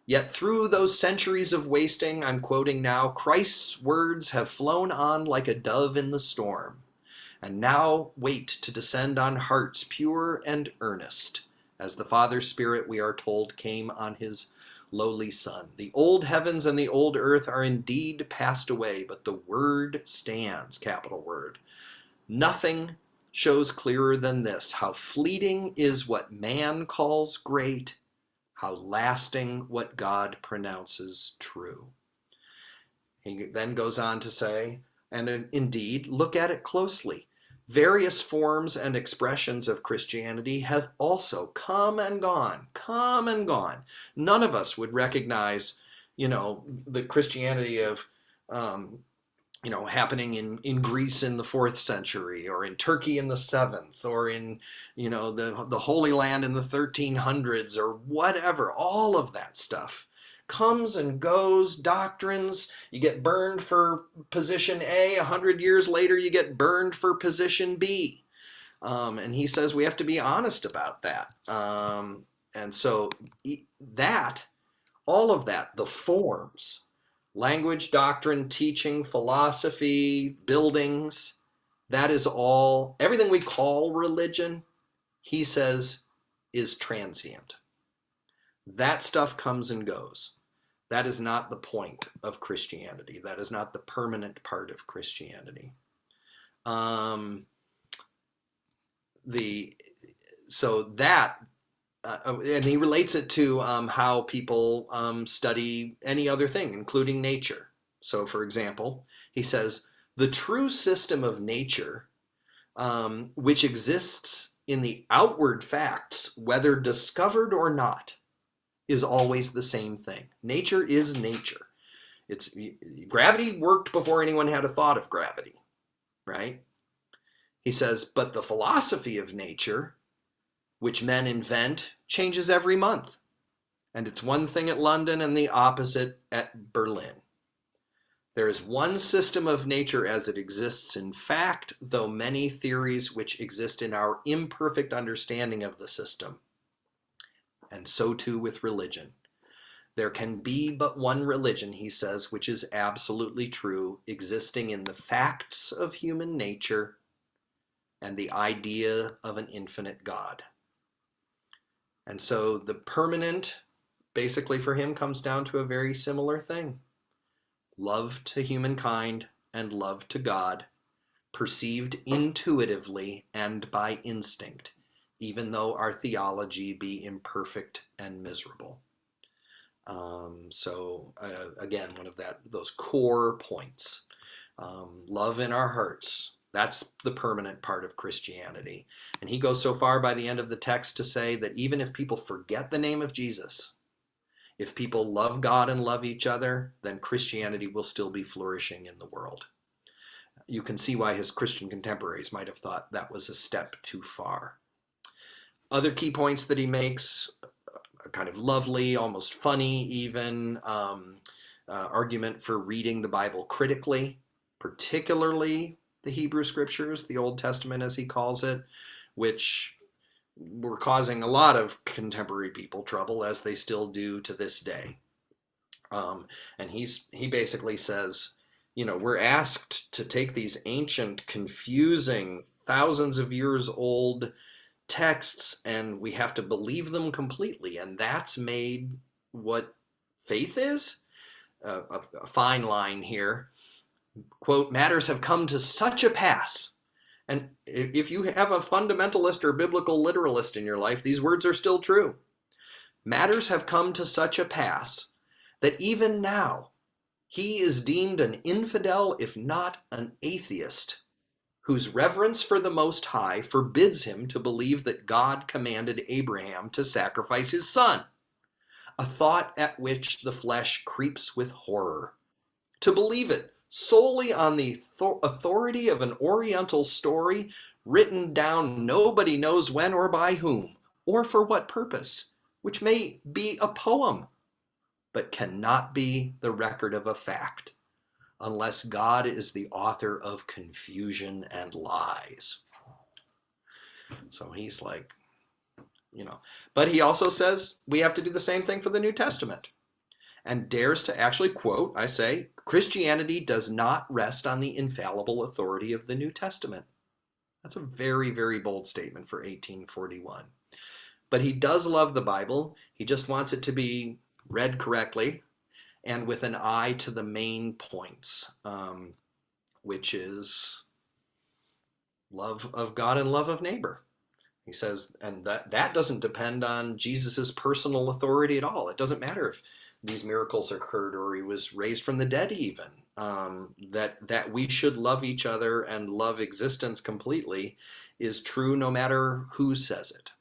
Yet through those centuries of wasting, I'm quoting now, Christ's words have flown on like a dove in the storm, and now wait to descend on hearts pure and earnest, as the Father Spirit, we are told, came on his lowly Son. The old heavens and the old earth are indeed passed away, but the Word stands, capital word. Nothing shows clearer than this, how fleeting is what man calls great, how lasting what God pronounces true. He then goes on to say, and indeed, look at it closely. Various forms and expressions of Christianity have also come and gone, come and gone. None of us would recognize, you know, the Christianity of, you know, happening in Greece in the 4th century, or in Turkey in the 7th, or in, you know, the Holy Land in the 1300s, or whatever. All of that stuff comes and goes. Doctrines, you get burned for position A, 100 years later you get burned for position B. And he says we have to be honest about that. And so that, all of that, the forms, language, doctrine, teaching, philosophy, buildings, that is all, everything we call religion, he says, is transient. That stuff comes and goes. That is not the point of Christianity. That is not the permanent part of Christianity. And he relates it to how people study any other thing, including nature. So, for example, he says, the true system of nature, which exists in the outward facts, whether discovered or not, is always the same thing. Nature is nature. Gravity worked before anyone had a thought of gravity, right? He says, but the philosophy of nature, which men invent, changes every month. And it's one thing at London and the opposite at Berlin. There is one system of nature as it exists in fact, though many theories which exist in our imperfect understanding of the system. And so too with religion. There can be but one religion, he says, which is absolutely true, existing in the facts of human nature and the idea of an infinite God. And so the permanent, basically for him, comes down to a very similar thing. Love to humankind and love to God, perceived intuitively and by instinct, even though our theology be imperfect and miserable. Again, one of those core points. Love in our hearts. That's the permanent part of Christianity. And he goes so far by the end of the text to say that even if people forget the name of Jesus, if people love God and love each other, then Christianity will still be flourishing in the world. You can see why his Christian contemporaries might have thought that was a step too far. Other key points that he makes, a kind of lovely, almost funny even, argument for reading the Bible critically, particularly the Hebrew Scriptures, the Old Testament as he calls it, which were causing a lot of contemporary people trouble, as they still do to this day. And he basically says, you know, we're asked to take these ancient, confusing, thousands of years old texts, and we have to believe them completely, and that's made what faith is. A fine line here. Quote, matters have come to such a pass. And if you have a fundamentalist or biblical literalist in your life, these words are still true. Matters have come to such a pass that even now he is deemed an infidel, if not an atheist, whose reverence for the Most High forbids him to believe that God commanded Abraham to sacrifice his son, a thought at which the flesh creeps with horror. To believe it solely on the authority of an Oriental story written down nobody knows when or by whom, or for what purpose, which may be a poem, but cannot be the record of a fact, unless God is the author of confusion and lies. So he's like, but he also says we have to do the same thing for the New Testament, and dares to actually quote, I say, Christianity does not rest on the infallible authority of the New Testament. That's a very, very bold statement for 1841. But he does love the Bible. He just wants it to be read correctly and with an eye to the main points, which is love of God and love of neighbor. He says, and that doesn't depend on Jesus's personal authority at all. It doesn't matter if these miracles occurred or he was raised from the dead even. That we should love each other and love existence completely is true no matter who says it.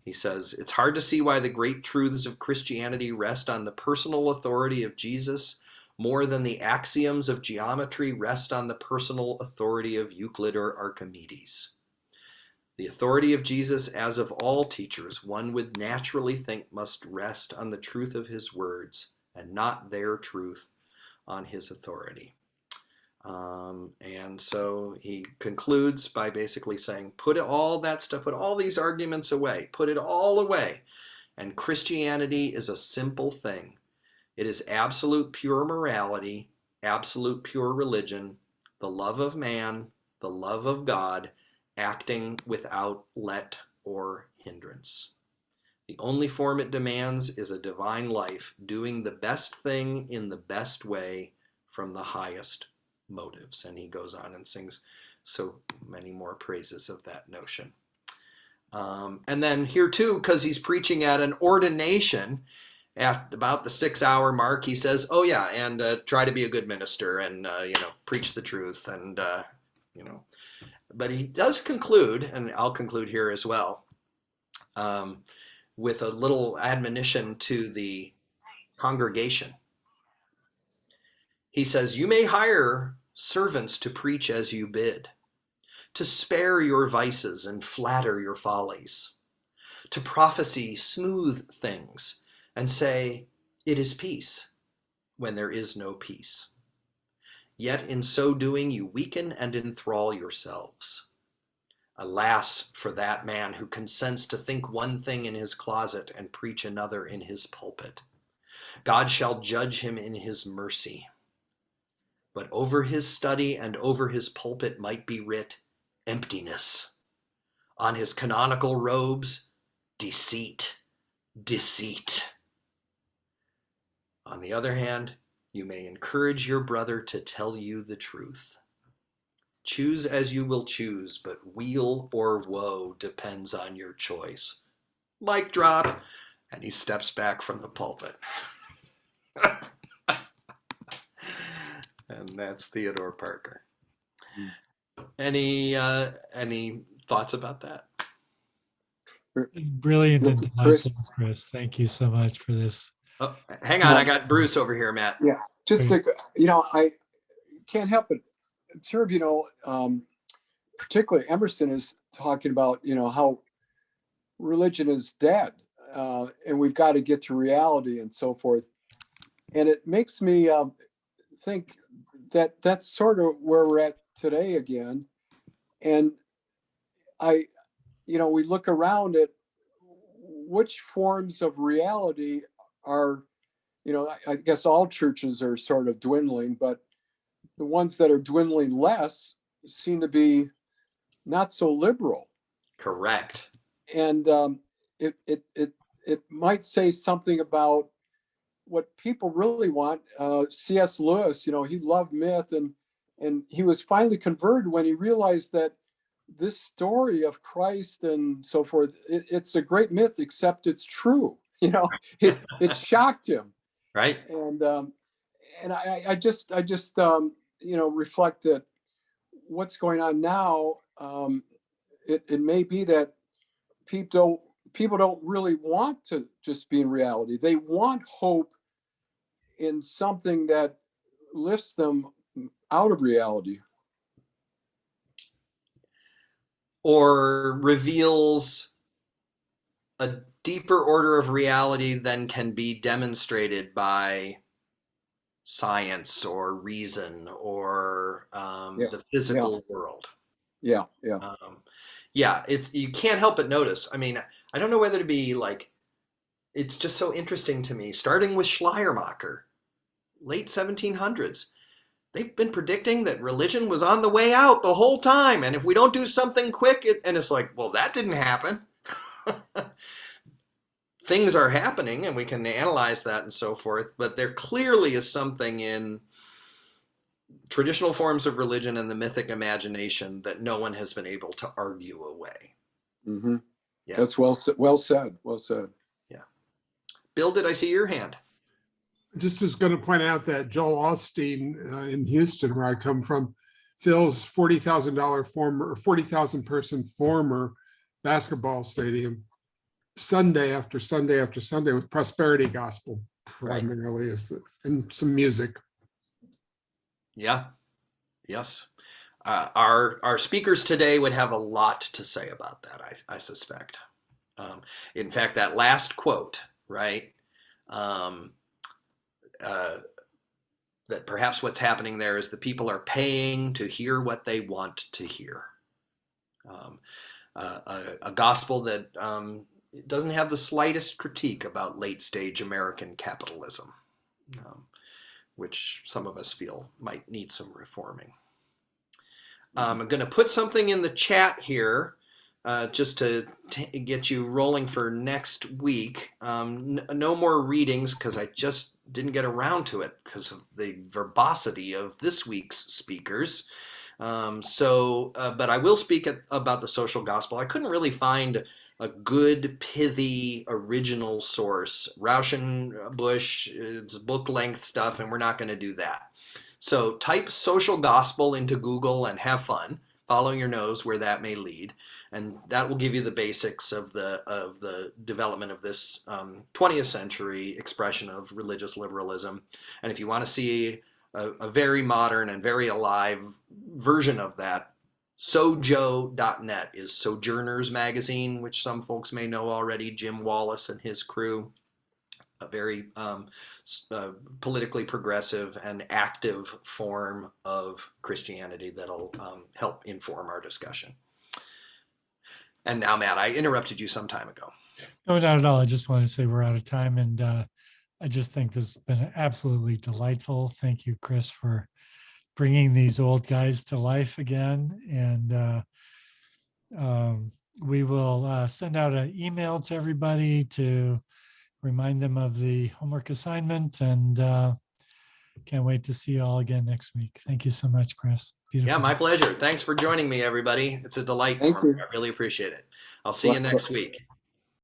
He says, it's hard to see why the great truths of Christianity rest on the personal authority of Jesus more than the axioms of geometry rest on the personal authority of Euclid or Archimedes. The authority of Jesus, as of all teachers, one would naturally think must rest on the truth of his words and not their truth on his authority. And so he concludes by basically saying, put all that stuff, put all these arguments away, put it all away. And Christianity is a simple thing. It is absolute pure morality, absolute pure religion, the love of man, the love of God, acting without let or hindrance. The only form it demands is a divine life, doing the best thing in the best way from the highest motives. And he goes on and sings so many more praises of that notion. And then here too, because he's preaching at an ordination at about the 6-hour mark, he says, oh yeah, and try to be a good minister and, preach the truth and, But he does conclude, and I'll conclude here as well, with a little admonition to the congregation. He says, you may hire servants to preach as you bid, to spare your vices and flatter your follies, to prophesy smooth things and say, it is peace, when there is no peace. Yet in so doing you weaken and enthrall yourselves. Alas for that man who consents to think one thing in his closet and preach another in his pulpit. God shall judge him in his mercy. But over his study and over his pulpit might be writ emptiness. On his canonical robes, deceit, deceit. On the other hand, you may encourage your brother to tell you the truth. Choose as you will choose, but weal or woe depends on your choice. Mic drop, and he steps back from the pulpit. And that's Theodore Parker. Any thoughts about that? Brilliant and delightful, Chris. Thank you so much for this. Oh, hang on, I got Bruce over here, Matt. Yeah, just to, I can't help it. Sort of, particularly Emerson is talking about, how religion is dead, and we've got to get to reality and so forth. And it makes me think that that's sort of where we're at today again. And we look around at which forms of reality are, I guess all churches are sort of dwindling, but the ones that are dwindling less seem to be not so liberal. Correct. And it might say something about what people really want. C.S. Lewis, he loved myth, and he was finally converted when he realized that this story of Christ and so forth, it's a great myth, except it's true. It shocked him. Right. And I just reflect that what's going on now, it may be that people don't really want to just be in reality. They want hope in something that lifts them out of reality. Or reveals a deeper order of reality than can be demonstrated by science or reason or the physical world. Yeah. It's, you can't help but notice. I mean, I don't know whether to be like, it's just so interesting to me, starting with Schleiermacher, late 1700s. They've been predicting that religion was on the way out the whole time. And if we don't do something quick, and it's like, well, that didn't happen. Things are happening and we can analyze that and so forth. But there clearly is something in traditional forms of religion and the mythic imagination that no one has been able to argue away. Mm-hmm. Yeah. That's well said. Well said. Yeah. Bill, did I see your hand? Just was going to point out that Joel Osteen in Houston, where I come from, fills $40,000 person former basketball stadium Sunday after Sunday after Sunday with prosperity gospel primarily, and some music. Yeah. Yes. Our speakers today would have a lot to say about that, I suspect. In fact, that last quote, right? That perhaps what's happening there is the people are paying to hear what they want to hear. A gospel that doesn't have the slightest critique about late stage American capitalism, which some of us feel might need some reforming. I'm going to put something in the chat here just to get you rolling for next week. No more readings because I just didn't get around to it because of the verbosity of this week's speakers. But I will speak about the social gospel. I couldn't really find a good, pithy, original source. Rauschenbusch, it's book-length stuff, and we're not going to do that. So type social gospel into Google and have fun, following your nose where that may lead, and that will give you the basics of the development of this 20th century expression of religious liberalism. And if you want to see a very modern and very alive version of that, sojo.net is Sojourners magazine, which some folks may know already. Jim Wallace and his crew, a very politically progressive and active form of Christianity that'll help inform our discussion. And now, Matt, I interrupted you some time ago. No, not at all. I just wanted to say we're out of time, and I just think this has been absolutely delightful. Thank you, Chris, for bringing these old guys to life again. And we will send out an email to everybody to remind them of the homework assignment, and can't wait to see you all again next week. Thank you so much, Chris. Beautiful. Yeah, my pleasure. Thanks for joining me, everybody. It's a delight for me. I really appreciate it. I'll see you next week.